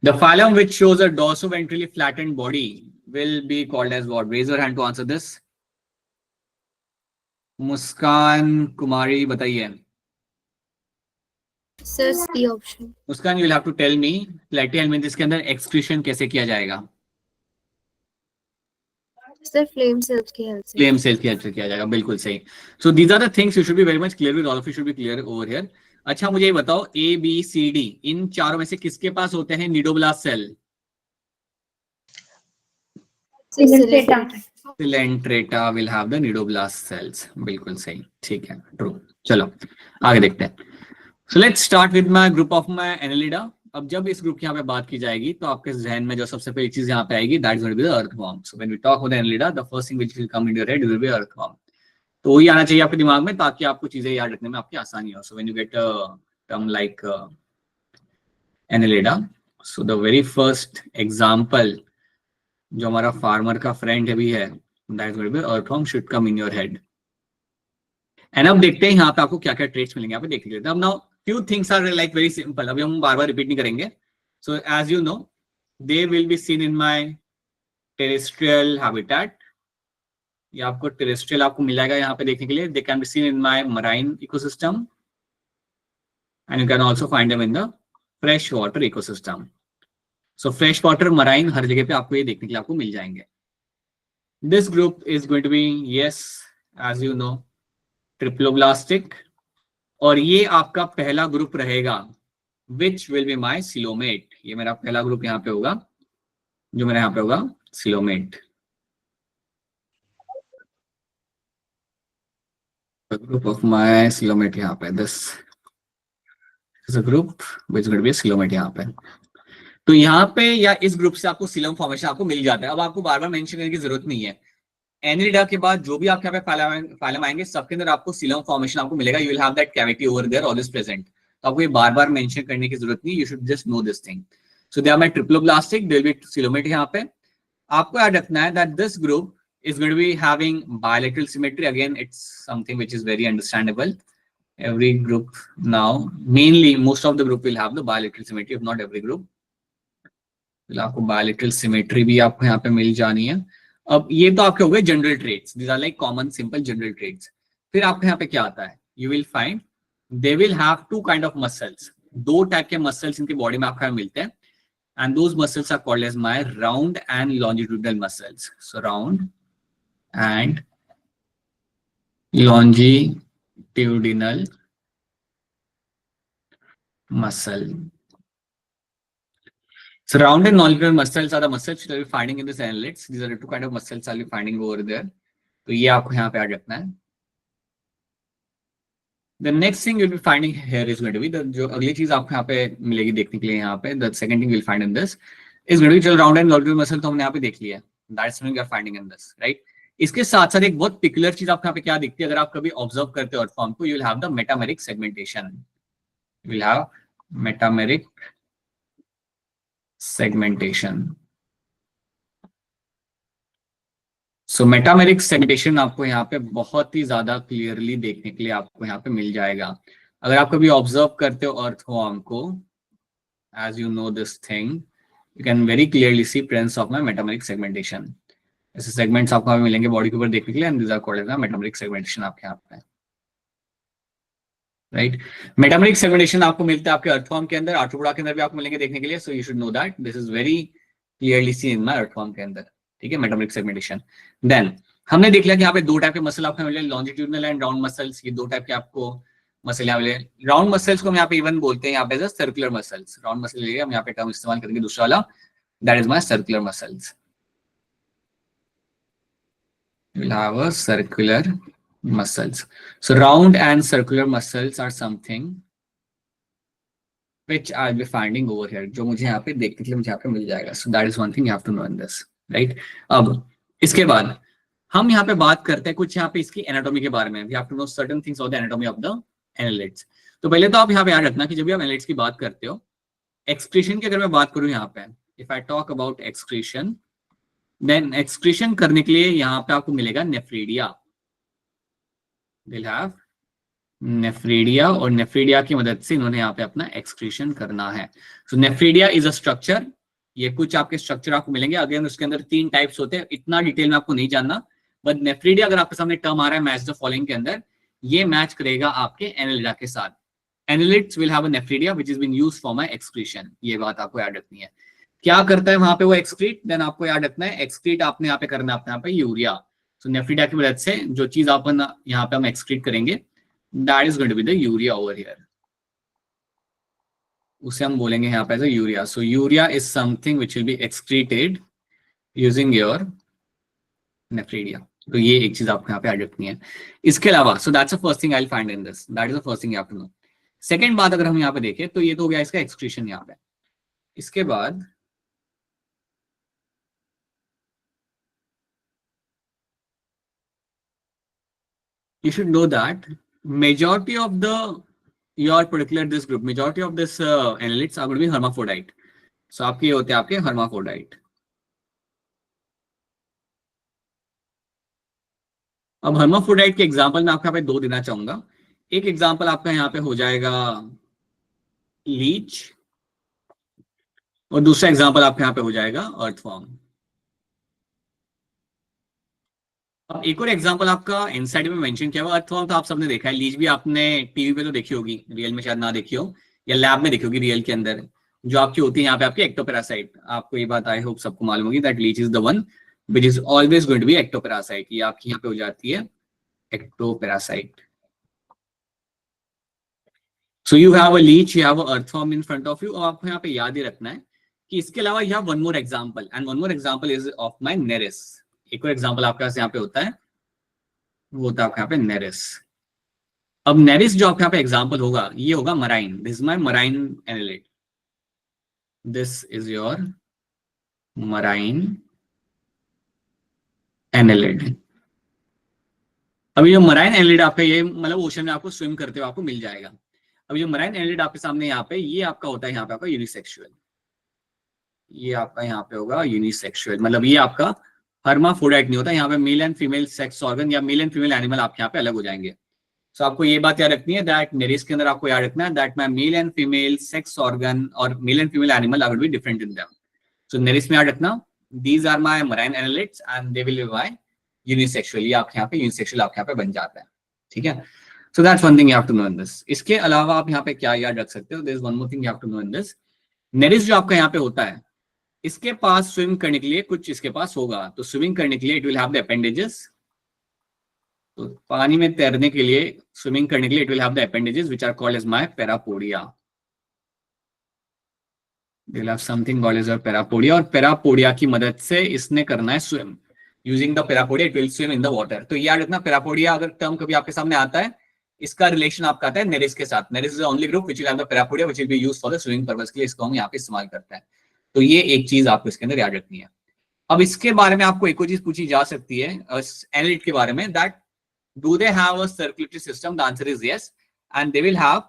the phylum which shows a dorsoventrally flattened body will be called as what? Raise your hand to answer this. मुस्कान कुमारी बताइए। Sir, C option. Muskan, you will have to tell me platyhelminthes के अंदर excretion कैसे किया जाएगा? Sir, flame cells की help से. फ्लेम सेल की हेल्प से किया जाएगा, बिल्कुल सही। So these are the things you should be very much clear with, all of you should be clear over here. अच्छा मुझे ये बताओ ए बी सी डी इन चारों में से किसके पास होते हैं cnidoblast cell? Cilentrata. Coelenterata will have the cnidoblast cells, बिल्कुल सही। ठीक है, ट्रू। चलो आगे देखते हैं। So let's start with my group of my annelida. अब जब इस ग्रुप की यहाँ पे बात की जाएगी तो आपके जहन में जो सबसे पहली चीज यहाँ पे आएगी that is going to be the earthworm. So when we talk about annelida the first thing which will come in your head will be earthworm. तो वही आना चाहिए आपके दिमाग में ताकि आपको चीजें याद रखने में आपकी आसानी हो। So when you get a term like annelida, so the very first example जो हमारा फार्मर का फ्रेंड भी है that is going to be earthworm should come in your head. And अब देखते हैं यहाँ पे आपको क्या क्या ट्रेट्स मिलेंगे यहाँ पे देखिए। अब now few things are like very simple, अभी हम बार बार रिपीट नहीं करेंगे। So as you know they will be seen in my terrestrial habitat, ये आपको टेरेस्ट्रियल आपको मिल जाएगा यहाँ पे देखने के लिए. They can be seen in my marine ecosystem and you can also find them in the fresh water ecosystem. So fresh water, marine, हर जगह पे आपको ये देखने के लिए आपको मिल जाएंगे. This group is going to be, yes as you know, triploblastic. और ये आपका पहला ग्रुप रहेगा which will be my coelomate. ये मेरा पहला ग्रुप यहाँ पे होगा, जो मेरा यहाँ पे होगा coelomate. Group of my coelomate यहाँ पे, this is a group which will be coelomate यहाँ पे. तो यहाँ पे या इस ग्रुप से आपको सिलम फॉर्मेशन आपको मिल जाता है. अब आपको बार बार मेंशन करने की जरूरत नहीं है. एनिलिडा के बाद जो भी आपके यहाँ पे फाइलम आएंगे सबके अंदर आपको सिलम फॉर्मेशन आपको मिलेगा. You will have that cavity over there always present. तो आपको ये बार बार मेंशन करने की जरूरत नहीं. You should just know this thing. So they are my triploblastic, they will be coelomate. यहाँ पे आपको याद रखना है that this group is going to be having bilateral symmetry. Again, it's something which is very understandable. Every group now, mainly most of the group will have the bilateral symmetry, if not every group. आपको bilateral symmetry भी आपको यहाँ पे मिल जानी है. अब ये तो आपके हो गए general traits. These are like common simple general traits. फिर आपके यहाँ पे क्या आता है? You will find they will have two kind of muscles. दो टाइप के मसल्स इनके बॉडी में आपको यहाँ मिलते हैं. And those muscles are called as my round and longitudinal muscles. So round and longitudinal muscle. So round and longitudinal muscles are the muscles that we're finding in this annulates. These are the two kind of muscles I'll be finding over there. तो ये आपको यहाँ पे याद रखना है. The next thing you'll be finding here is going to be the जो अगली चीज आपको यहाँ पे मिलेगी देखने के लिए यहाँ पे. The second thing you'll find in this is going to be चलो round and longitudinal muscle तो हमने यहाँ पे देख लिया. That's something you're finding in this, right? इसके साथ साथ एक बहुत पिकुलर चीज आपको यहाँ पे क्या दिखती है अगर आप कभी ऑब्जर्व करते हो अर्थ फॉर्म को. You will have the metameric segmentation. You will have metameric segmentation. So metameric segmentation आपको यहाँ पे बहुत ही ज्यादा क्लियरली देखने के लिए आपको यहाँ पे मिल जाएगा. अगर आप कभी ऑब्जर्व करते हो अर्थ फॉर्म को, as you know this thing, you can very clearly see presence of my metameric segmentation. ऐसे सेगमेंट्स आपको हमें मिलेंगे बॉडी के ऊपर देखने के लिए. And this are called as metameric segmentation आपके यहाँ पे, राइट. मेटामेरिक सेगमेंटेशन आपको मिलता है आपके अर्थफॉर्म के अंदर, आर्ट्रोपोडा के अंदर भी आपको मिलेंगे देखने के लिए. So you should know that this is very clearly seen in my अर्थफॉर्म के अंदर. ठीक है, मेटामेरिक सेगमेंटेशन. देन हमने देख लिया कि यहाँ पे दो टाइप के मसल आपको मिले, लॉन्जिट्यूडनल एंड राउंड मसल्स. ये दो टाइप के आपको मसल यहाँ मिले. राउंड मसल्स को हम यहाँ पे इवन बोलते हैं यहाँ पे सर्कुलर मसल्स. राउंड मसल हम यहाँ पे टर्म इस्तेमाल करेंगे दूसरा वाला, that is my circular muscles. We'll have a circular muscles. So round and circular muscles are something which I'll be finding over here. जो मुझे यहाँ पे देखने के लिए मुझे यहाँ पे मिल जाएगा. So that is one thing you have to know in this, right? अब इसके बाद हम यहाँ पे बात करते हैं कुछ यहाँ पे इसकी एनाटॉमी के बारे में. We have to know certain things of the anatomy of the annulates. तो पहले तो आप यहाँ पे याद रखना कि जब भी आप annulates की बात करते हो, excretion की अगर मैं बात करूँ यहाँ पे, if I talk about excretion, then excretion करने के लिए यहाँ पे आपको मिलेगा नेफ्रीडिया. They'll have नेफ्रीडिया, और नेफ्रीडिया की मदद से इन्होंने यहाँ पे अपना एक्सक्रीशन करना है. सो नेफ्रीडिया इज अ स्ट्रक्चर. ये कुछ आपके स्ट्रक्चर आपको मिलेंगे. अगेन उसके अंदर 3 टाइप्स होते हैं, इतना डिटेल में आपको नहीं जानना. बट नेफ्रीडिया अगर आपके सामने टर्म आ रहा है मैच द फॉलोइंग के अंदर, ये मैच करेगा आपके एनालिडा के साथ. Annelids will have a nephridia which is been used for my excretion. ये बात आपको याद रखनी है. क्या करता है वहां पे वो एक्सक्रीट, देन आपको याद रखना है एक्सक्रीट आपने यहाँ पे करना है अपने यहाँ पे यूरिया. सो नेफ्रीडिया की मदद से जो चीज अपन यहाँ पे हम एक्सक्रीट करेंगे, that is going to be the urea over here. उसे हम बोलेंगे यहाँ पे urea. So urea is something which will be excreted using your nephridia. तो ये एक चीज आपको यहाँ पे याद रखनी है. इसके अलावा so that's the first thing I will find in this. That is the first thing you have to know. Second बात अगर हम यहाँ पे देखें तो ये तो हो गया इसका एक्सक्रीशन यहाँ पे. इसके बाद you should know that majority of your particular this group, majority of this annelids are going to be hermaphrodite. So आपके होते हैं आपके hermaphrodite. अब hermaphrodite के एग्जांपल मैं आपको यहाँ पे 2 देना चाहूंगा. एक एग्जांपल आपका यहाँ पे हो जाएगा लीच, और दूसरा एग्जांपल आपके यहाँ पे हो जाएगा अर्थवॉर्म। अब एक और एग्जांपल आपका इनसाइड में मेंशन किया हुआ अर्थवॉर्म तो आप सबने देखा है, लीच भी आपने टीवी पे तो देखी होगी, रियल में शायद ना देखी हो, या लैब में देखी होगी रियल के अंदर, जो आपकी होती है यहाँ पे आपकी एक्टोपैरासाइट। आपको ये बात आई होप सबको मालूम होगी that leech is the one which is always going to be ectoparasite. ये आपकी यहाँ पे हो जाती है ectoparasite. So you have a leech, you have a earthworm in front of you. और आपको यहाँ पे याद ही रखना है कि इसके अलावा you have one more example, and one more example is of my nereis. एक और एग्जांपल आपके पास यहाँ पे होता है, वो होता है आपके यहाँ पे नेरिस। अब नेरिस जो आपके यहाँ पे एग्जांपल होगा ये होगा marine. This is my marine annelid, this is your marine annelid. अभी जो मराइन एनालिड आपका ये मतलब ओशन में आपको स्विम करते हुए आपको मिल जाएगा। अभी जो मराइन एनालिड आपके सामने यहाँ पे ये आपका होता है यहाँ पे आपका यूनिसेक्सुअल। ये आपका यहाँ पे होगा यूनिसेक्सुअल, मतलब ये आपका हर्माफ्रोडाइट नहीं होता। यहाँ पे mail and female sex organ या मेल एंड फीमेल एनिमल आपके यहाँ पे अलग हो जाएंगे। सो आपको ये बात याद रखनी है दैट नेरिस के अंदर आपको याद रखना है that my male and female sex organ और male and female animal are be different in them. So Nereis में याद रखना these are my marine annelids and they will be my unisexual. ये आपके यहाँ पे यूनिसेक्सुअल आपके यहाँ पे बन जाता है, ठीक है। So that's one thing you have to know in this. इसके अलावा आप यहाँ पे क्या याद रख सकते हो, there is one more thing you have to know in this. Nereis जो आपका यहाँ पे होता है इसके पास स्विम करने के लिए कुछ इसके पास होगा। तो स्विमिंग करने के लिए it will have the appendages. तो पानी में तैरने के लिए, स्विमिंग करने के लिए it will have the appendages which are called as my parapodia. They will have something called as parapodia, और पैरापोडिया की मदद से इसने करना है swim. Using the parapodia it will swim in the water. तो याद रखना पैरापोडिया अगर टर्म कभी आपके सामने आता है इसका रिलेशन आपका आता है नेरिस के साथ। Nereis is the only group which will have the parapodia which will be used for the swimming purpose के लिए इसको हम यहाँ पे इस्तेमाल करते हैं। तो ये एक चीज आपको इसके अंदर याद रखनी है। अब इसके बारे में आपको एक और चीज पूछी जा सकती है एनालिड के बारे में, that do they have a circulatory system? The answer is yes, and they will have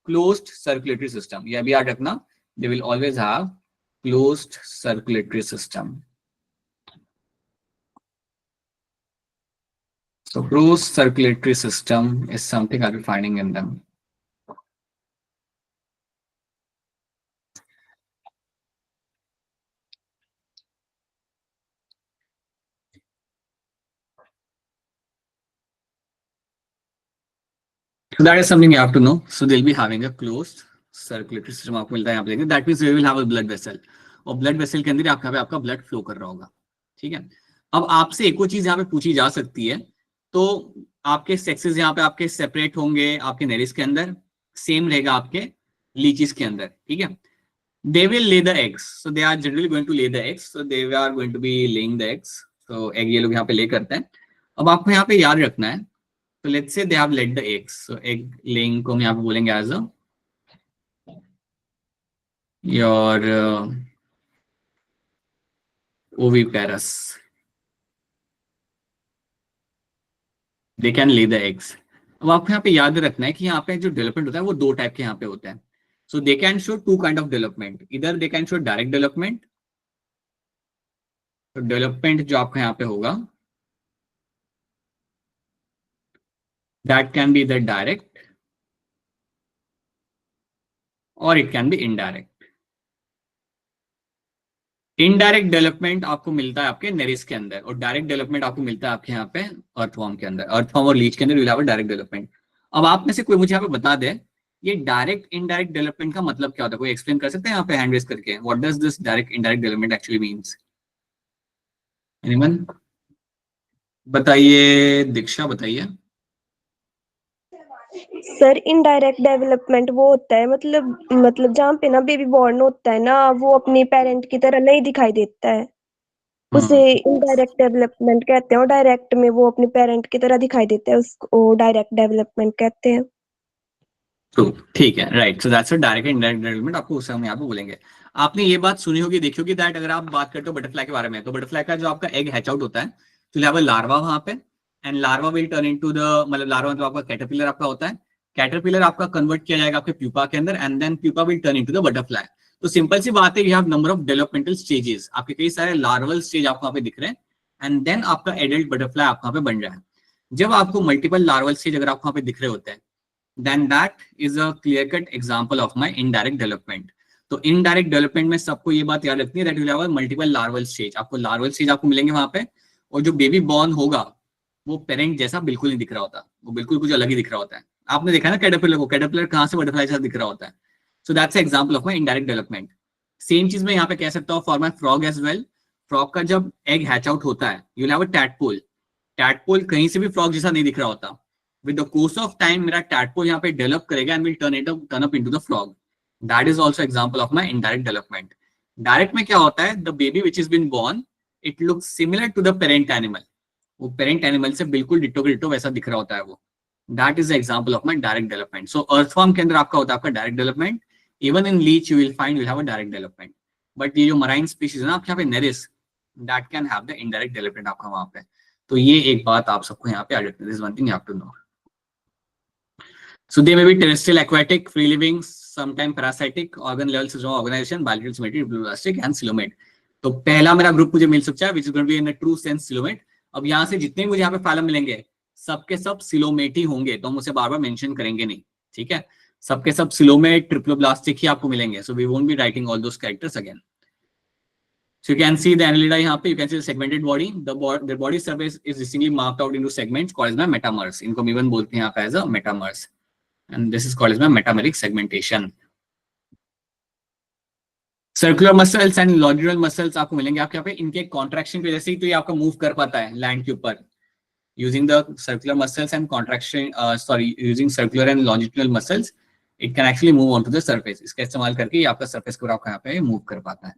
closed circulatory system. यह भी याद रखना, they will always have closed circulatory system. So closed circulatory system is something I'll be finding in them. So that is something you have to know. So they'll be having a closed circulatory system. आपको मिलता है यहाँ पे देखिए, that means they will have a blood vessel. और blood vessel के अंदर आपका blood flow कर रहा होगा, ठीक है। अब आपसे एक और चीज यहाँ पे पूछी जा सकती है, तो आपके सेक्सेस यहाँ पे आपके सेपरेट होंगे, आपके नेरिस के अंदर सेम रहेगा आपके लीचीज के अंदर, ठीक है। They will lay the eggs, so they are generally going to lay the eggs, so they are going to be laying the eggs. So egg ये लोग यहाँ पे ले करते हैं। अब आपको यहाँ पे याद रखना है, तो let's say they have laid the eggs, so egg laying को हम यहाँ पे बोलेंगे as a your oviparous. They can lay the eggs. अब आपको यहाँ पे याद रखना है कि यहाँ पे जो डेवलपमेंट होता है वो दो टाइप के यहाँ पे होते हैं। So they can show two kind of development. Either they can show direct development. तो डेवलपमेंट जो आपका यहाँ पे होगा that can be either direct or it can be indirect. Indirect development आपको मिलता है आपके नेरिस के अंदर, और डायरेक्ट डेवलपमेंट आपको मिलता है आपके यहाँ पे अर्थवॉर्म के अंदर। अर्थवॉर्म और लीच के अंदर will have a direct development. अब आप में से कोई मुझे यहाँ पे बता दे ये डायरेक्ट इनडायरेक्ट डेवलपमेंट का मतलब क्या होता है? कोई एक्सप्लेन कर सकते हैं यहाँ पे हैंड रेज करके? What does this direct indirect development actually means? Anyone बताइए, दीक्षा बताइए। सर इनडायरेक्ट डेवलपमेंट वो होता है मतलब जहाँ पे ना बेबी बॉर्न होता है ना, वो अपनी पेरेंट की तरह नहीं दिखाई देता है, उसे इनडायरेक्ट डेवलपमेंट कहते हैं। और डायरेक्ट में वो अपने पेरेंट की तरह दिखाई देता है, उसको डायरेक्ट डेवलपमेंट कहते हैं। तो ठीक है, right. So that's a direct indirect development, आपको उसे हम यहाँ पे बोलेंगे। आपने ये बात सुनी होगी, देखी होगी दैट अगर आप बात करते हो बटरफ्लाई के बारे में, तो बटरफ्लाई का जो आपका एग हैच आउट होता है तो यू हैव अ लार्वा वहां पे, and larva will turn into the मतलब लार्वा मतलब आपका कैटरपिलर आपका होता है। कैटरपिलर आपका कन्वर्ट किया जाएगा आपके प्यूपा के अंदर, and then pupa will turn into the butterfly. तो सिंपल सी बात है, you have number of developmental stages, आपके कई सारे लार्वल स्टेज आपको यहाँ पे दिख रहे हैं, एंड देन आपका एडल्ट बटरफ्लाई आपको यहाँ पे बन रहा है। जब आपको मल्टीपल लार्वल स्टेज अगर आपको यहाँ पे दिख रहे होते हैं, then that is a clear cut example of my indirect development. तो इनडायरेक्ट डेवलपमेंट में सबको ये बात याद रखनी है that will have multiple larval stage, आपको लार्वल स्टेज आपको मिलेंगे वहां पे, और जो बेबी बॉर्न होगा वो पेरेंट जैसा बिल्कुल नहीं दिख रहा होता, वो बिल्कुल कुछ अलग ही दिख रहा होता है। आपने देखा ना कैटरपिलर को, कैटरपिलर कहाँ से बटरफ्लाई जैसा दिख रहा होता है। So that's example of my indirect development. Same चीज मैं यहाँ पे कह सकता हूँ for my frog as well. Frog का जब एग हैच आउट होता है you will have a tadpole. Tadpole कहीं से भी फ्रॉग जैसा नहीं दिख रहा होता। With the course of time मेरा टैडपोल यहाँ पे डेवलप करेगा and will turn up into the frog. That is also example of my indirect development. Direct में क्या होता है, the baby which is been born it looks similar to the parent animal, वो पेरेंट एनिमल से बिल्कुल डिट्टो के डिट्टो वैसा दिख रहा होता है वो। That is the example of my direct development. So earthworm के अंदर आपका होता है आपका direct development. Even in leech you will find will have a direct development, but ये जो मराइन स्पीशीज है ना आपके यहाँ पे Nereis, that can have the indirect development आपका वहां पे। तो ये एक बात आप सबको यहाँ पे याद रखना है, this one thing you have to know. So they may be terrestrial, aquatic, free living, sometime parasitic, organ level system organization, bilateral, symmetric, plastic and coelomate। तो पहला मेरा ग्रुप मुझे मिल सकता है which is going to be in a true sense coelomate। अब यहाँ से जितने मुझे यहाँ पे फाइलम मिलेंगे सबके सब सिलोमेट ही होंगे, तो हम उसे बार बार मेंशन करेंगे नहीं, ठीक है। सबके सब सिलोमेट ट्रिप्लोब्लास्टिक ही आपको मिलेंगे। So we won't be writing all those characters again. So you can see the annelida यहाँ पे, you can see the segmented body, the body surface is distinctly marked out into segments called as metamers। इनको हम even बोलते हैं यहाँ पे as a metamers। And this is called as metameric segmentation। Circular muscles and longitudinal muscles आपको मिलेंगे आपके यहाँ पे, इनके कॉन्ट्रैक्शन की वजह से तो ये आपका मूव कर पाता है लैंड के ऊपर। Using the circular muscles and contraction, using circular and longitudinal muscles, it can actually move onto the surface। इसका इस्तेमाल करके ये आपका surface को आपका यहाँ पे मूव कर पाता है,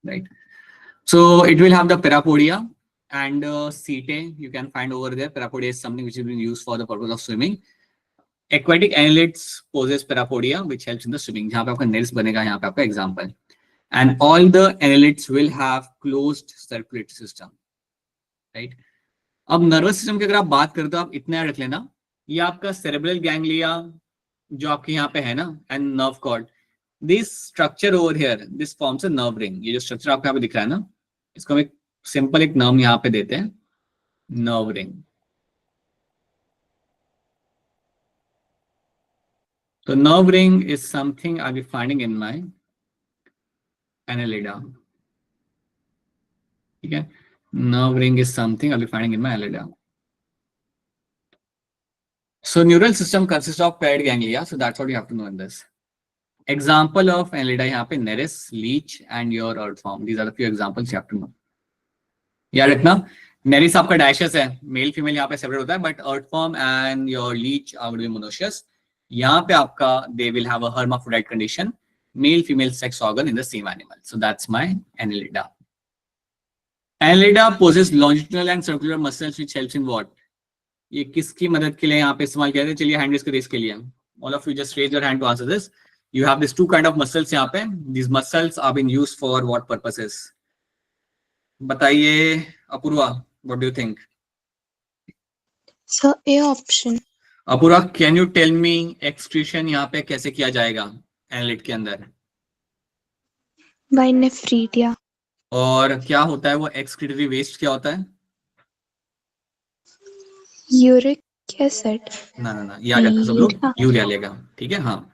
right? So it will have the parapodia and setae you can find over there। Parapodia is something which is being used for the purpose of swimming। Aquatic annelids possess parapodia which helps in the swimming। जहाँ पे आपका nails बनेगा यहाँ पे आपका example। And all the annelids will have closed circulatory system, right? अब nervous system की अगर आप बात करते हो आप इतना याद रख लेना, ये आपका cerebral ganglia जो आपके यहाँ पे है ना and nerve cord, this structure over here this forms a nerve ring। ये जो structure आपको यहाँ पे दिख रहा है ना, इसको हम एक simple एक नाम यहाँ पे देते हैं nerve ring। So nerve ring is something I'll be finding in my annelida, ठीक है। Nerve ring is something I'll be finding in my annelida। So neural system consists of paired ganglia, so that's what you have to know in this। Example of annelida यहाँ पे neris, leech and your earthworm। These are the few examples you have to know। याद रखना neris आपका dioecious है, मेल फीमेल यहाँ पे सेपरेट होता है, but earthworm and your leech are going to be monoecious। यहाँ पे आपका they will have a hermaphrodite condition, male female sex organ in the same animal। So that's my annelida। Annelida possesses longitudinal and circular muscles which helps in what? ये किसकी मदद के लिए यहाँ पे इस्तेमाल किया जाता है? चलिए हैंड रेज के लिए, all of you just raise your hand to answer this। You have these two kind of muscles यहाँ पे, these muscles are being used for what purposes? बताइए Apoorva, what do you think? So A option। Apoorva can you tell me excretion यहाँ पे कैसे किया जाएगा एनालिट के अंदर? By nephridia। और क्या होता है वो एक्सक्रीटरी वेस्ट, क्या होता है? Uric acid। ना याद रखो सब लोग, यूरिया लेगा, ठीक है। हाँ,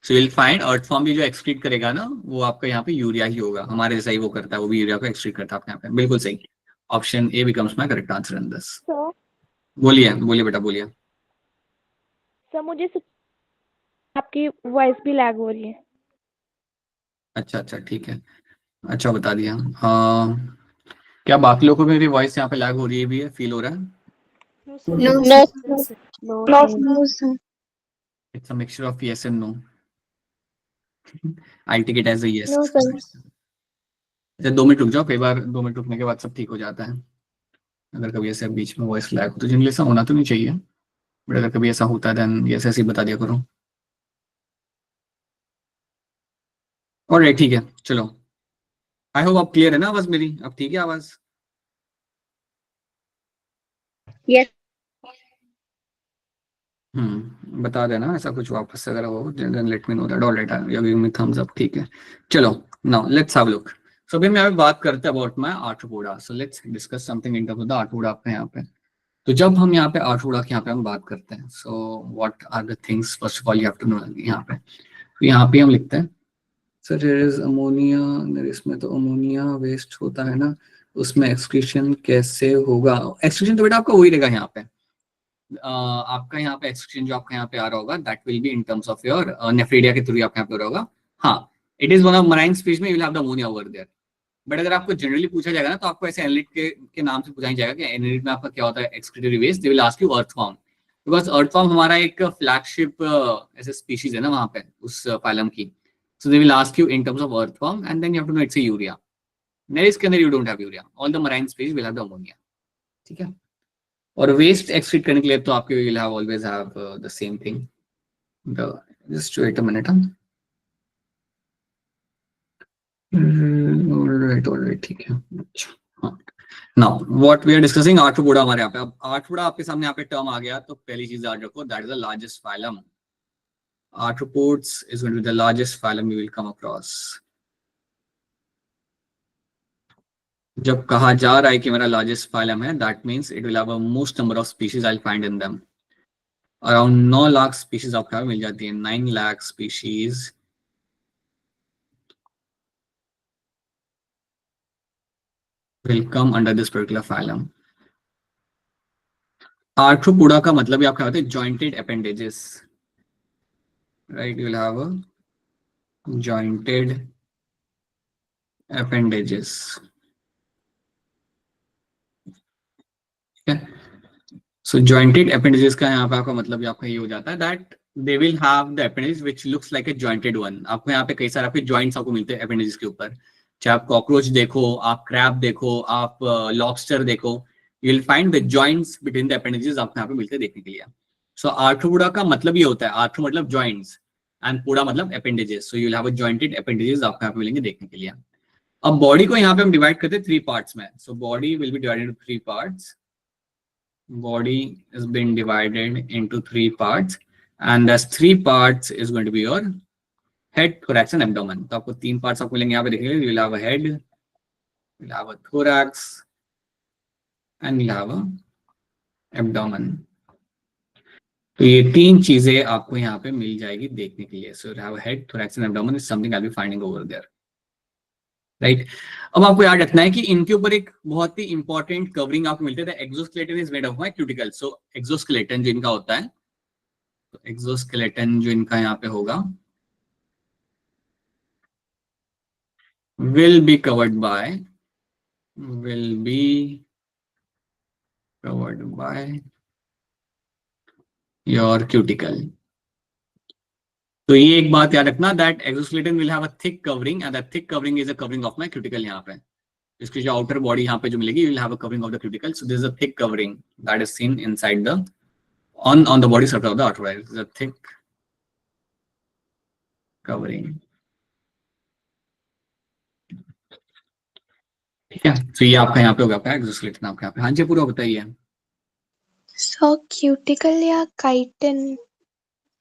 सो विल फाइंड अर्थवॉर्म भी जो एक्सक्रीट करेगा ना वो आपका यहाँ पे यूरिया ही होगा, हमारे जैसा ही वो करता है, वो भी यूरिया को एक्सक्रीट करता है आपके यहाँ पे। बिल्कुल सही, option A becomes my correct answer in this. बोलिए बेटा बोलिए। सर मुझे आपकी वॉइस भी लैग हो रही है। अच्छा ठीक है, अच्छा बता दिया। क्या बाकी लोगों को मेरी वॉइस यहाँ पे लैग हो रही है, भी है, फील हो रहा है? No sir। It's a mixture of yes and no। I'll take it as a yes। No sir। अच्छा 2 मिनट रुक जाओ, कई बार 2 मिनट रुकने के बाद सब ठीक हो जाता है। अगर कभी ऐसे बीच में वॉइस लैग हो तो जनरली ऐसा होना तो नहीं चाहिए, बट अगर कभी ऐसा होता है देन ये ऐसे ही बता दिया करो। और ठीक है चलो, आई होप आप क्लियर है ना आवाज मेरी, अब ठीक है आवाज? Yes। बता देना ऐसा कुछ वापस से अगर हो, then let me know that. Alright, you give me thumbs up, ठीक है। चलो now let's have a look. So अभी हम यहाँ पे बात करते हैं about my arthropoda. So let's discuss something in terms of the arthropoda पे यहाँ पे। तो जब हम यहाँ पे आर्थ्रोपोडा की यहाँ पे हम बात करते हैं, so what are the things first of all you have to know यहाँ पे। तो यहाँ पे हम लिखते हैं सर देयर इज अमोनिया, इसमें तो अमोनिया वेस्ट होता है ना, उसमें एक्सक्रीशन कैसे होगा? एक्सक्रीशन तो बेटा आपका वही रहेगा यहाँ पे। आपका यहाँ पे एक्सक्रीशन जो आपका यहाँ पे आ रहा होगा that will be in terms of your nephridia के थ्रू आपका यहाँ पे हो रहा होगा। हाँ, it is one of marine species में you will have the ammonia over there. But अगर आपको जनरली पूछा जाएगा ना तो आपको ऐसे एनालिट के नाम से पूछा ही जाएगा कि एनालिट में आपका क्या होता है excretory waste, they will ask you earthworm, because earthworm हमारा एक फ्लैगशिप ऐसे स्पीशीज है ना वहाँ पे उस फाइलम की। So they will ask you in terms of earthworm and then you have to know it's urea. Nereis के अंदर you don't have urea, all the marine species will have the ammonia. ठीक है, और वेस्ट एक्सक्रीट करने के लिए तो आपके will have always have the same thing. Just wait a minute. Alright ठीक है। अच्छा, now what we are discussing Arthropoda हमारे यहाँ पे। अब आर्थ्रोपोडा आपके सामने यहाँ पे टर्म आ गया तो पहली चीज याद रखो that is the largest phylum. Arthropods is going to be the largest phylum you will come across. जब कहा जा रहा है कि मेरा लार्जेस्ट फाइलम है that means it will have a most number of species I find in them. Around 9 lakh species आपको मिल जाती है, 9 lakh species will come under this particular phylum. Arthropoda का मतलब ही आपका होता है jointed appendages, right? You will have a jointed appendages. Okay. So jointed appendages का यहाँ पे आपका मतलब ही आपका ये हो जाता है that they will have the appendage which looks like a jointed one. आपको यहाँ पे कई सारे आपके joints आपको मिलते हैं appendages के ऊपर, चाहे आप कॉकरोच देखो, आप क्रैब देखो, आप लॉबस्टर देखो, you will find the joints between the appendages आपको यहाँ पे मिलते हैं देखने के लिए। सो आर्थ्रोपोडा का मतलब ये होता है, आर्थ्रो मतलब जॉइंट्स एंड पोडा मतलब appendages, so you will have a jointed appendages आपको यहाँ पे मिलेंगे देखने के लिए। अब बॉडी को यहाँ पे हम डिवाइड करते हैं 3 पार्ट्स में। So body will be divided into 3 parts. Body is been divided into 3 parts and this 3 parts is going to be your head, thorax and abdomen. तो आपको 3 पार्ट्स आपको मिलेंगे यहाँ पे देखिए, you will have a head, you will have a thorax and you will have a abdomen. तो ये 3 चीजें आपको यहाँ पे मिल जाएगी देखने के लिए। So you have a head, thorax and abdomen is something I will be finding over there, right. अब आपको याद रखना है कि इनके ऊपर एक बहुत ही इंपॉर्टेंट कवरिंग आपको मिलती है। Exoskeleton is made of my cuticle. So exoskeleton जो इनका होता है, तो एक्सोस्केलेटन जो इनका यहाँ पे होगा will be covered by your cuticle. तो ये एक बात याद रखना that exoskeleton will have a thick covering and that thick covering is a covering of my cuticle। यहाँ पे इसकी जो outer body यहाँ पे जो मिलेगी, you will have a covering of the cuticle. So this is a thick covering that is seen inside the on the body surface of the arthropoda. This is a thick covering. ठीक है, तो ये आपका यहाँ पे होगा आपका एक्सोस्केलेटन आपका यहाँ पे। हाँ जी, पूरा बताइए। सो क्यूटिकल या काइटिन?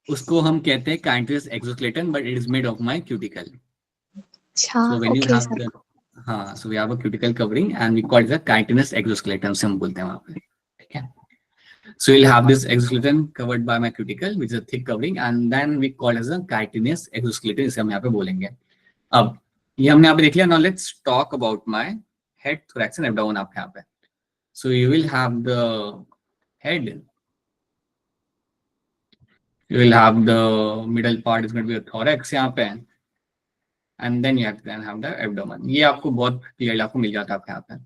उसको हम कहते हैं chitinous exoskeleton but it is made of my cuticle. अच्छा, So when you okay have sir. the, हाँ, so we have a cuticle covering and we call it the chitinous exoskeleton से हम बोलते हैं वहाँ पे, ठीक है। So you'll have this exoskeleton covered by my cuticle which is a thick covering and then we call it as a chitinous exoskeleton, इसे हम यहाँ पे बोलेंगे। अब ये हमने यहाँ पे देख लिया। Now let's talk about my head, thorax and abdomen आपके यहाँ पे। So you will have the head, you will have the middle part is going to be a thorax यहाँ पे, and then you have to have the abdomen। ये आपको बहुत क्लियर आपको मिल जाता है आपके यहाँ पे।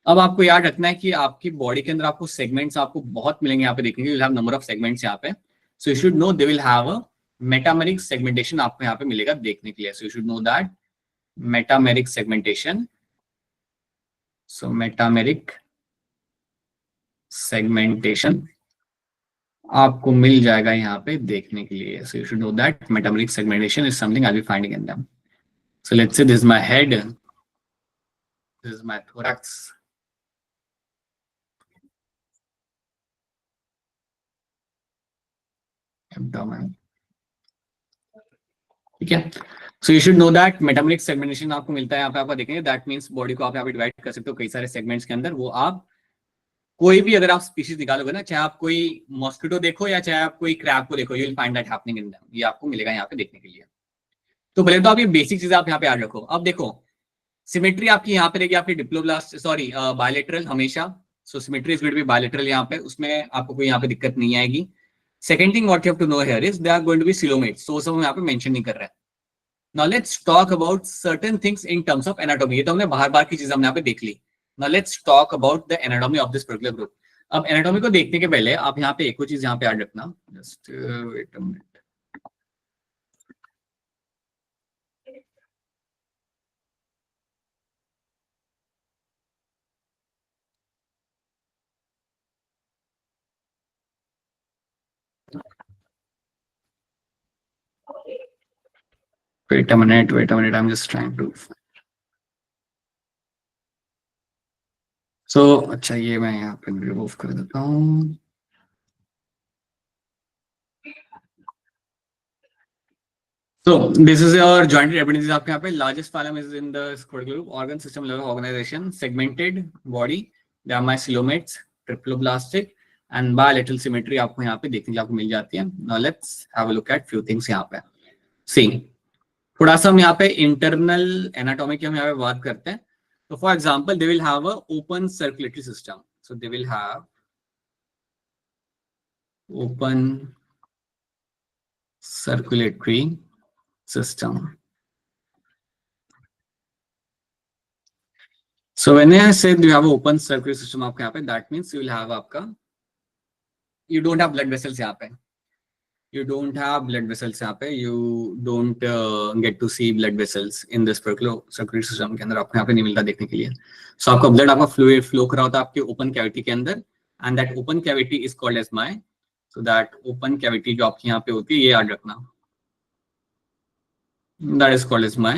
अब आपको याद रखना है कि आपकी बॉडी के अंदर आपको सेगमेंट्स आपको बहुत मिलेंगे यहाँ पे देखेंगे, you'll have number of segments यहाँ पे। So you should know they will have a metameric segmentation आपको यहाँ पे मिलेगा देखने के लिए। So you should know that metameric segmentation। So metameric segmentation आपको मिल जाएगा यहाँ पे देखने के लिए। So you should know that metameric segmentation is something I'll be finding in them। So let's say this is my head, this is my thorax, abdomen, ठीक है। So you should know that metameric segmentation आपको मिलता है यहाँ पे, आपका देखेंगे that means बॉडी को आप यहाँ पे डिवाइड कर सकते हो कई सारे सेगमेंट्स के अंदर। वो आप कोई भी अगर आप स्पीशीज निकालोगे ना, चाहे आप कोई मॉस्किटो देखो या चाहे आप कोई क्रैब को देखो, you will find that happening in them. ये आपको मिलेगा यहाँ पे देखने के लिए। तो पहले तो आप ये बेसिक चीजें आप यहाँ पे याद रखो। अब देखो सिमेट्री आपकी यहाँ पे रहेगी आपकी डिप्लोब्लास्ट सॉरी बायलेटरल हमेशा। So symmetry is going to be bilateral यहाँ पे, उसमें आपको कोई यहाँ पे दिक्कत नहीं आएगी। Second thing what you have to know here is they are going to be coelomates, तो वो सब हम यहाँ पे मेंशन नहीं कर रहे हैं। Now let's talk about certain things in terms of anatomy. ये तो हमने बाहर की चीज हमने यहाँ पे देख ली। Now let's talk about the anatomy of this particular group. अब एनाटॉमी को देखने के पहले आप यहाँ पे एक और चीज यहाँ पे याद रखना, just wait a minute. Wait a minute, I'm just trying to. So, अच्छा ये मैं यहाँ पे रिमूव कर देता हूँ। So, this is your joint appendices आपके यहाँ पे। Largest phylum is in the group, organ system level organization, segmented body, they are my coelomates, triploblastic and bilateral symmetry आपको यहाँ पे देखने के लिए आपको मिल जाती है। Now let's have a look at few things यहाँ पे। See, थोड़ा सा हम यहाँ पे इंटरनल एनाटॉमी की हम यहाँ पे बात करते हैं। तो for example they will have a open circulatory system, so they will have open circulatory system. So when I said you have open circulatory system आपके यहाँ पे, that means you will have आपका, you don't have blood vessels यहाँ पे, you don't have blood vessels यहाँ पे, you don't get to see blood vessels in this particular circulatory system के अंदर आपको यहाँ पे नहीं मिलता देखने के लिए। So आपका blood आपका fluid flow कर रहा होता है आपके open cavity के अंदर, and that open cavity is called as my, so that open cavity जो आपकी यहाँ पे होती है ये याद रखना, that is called as my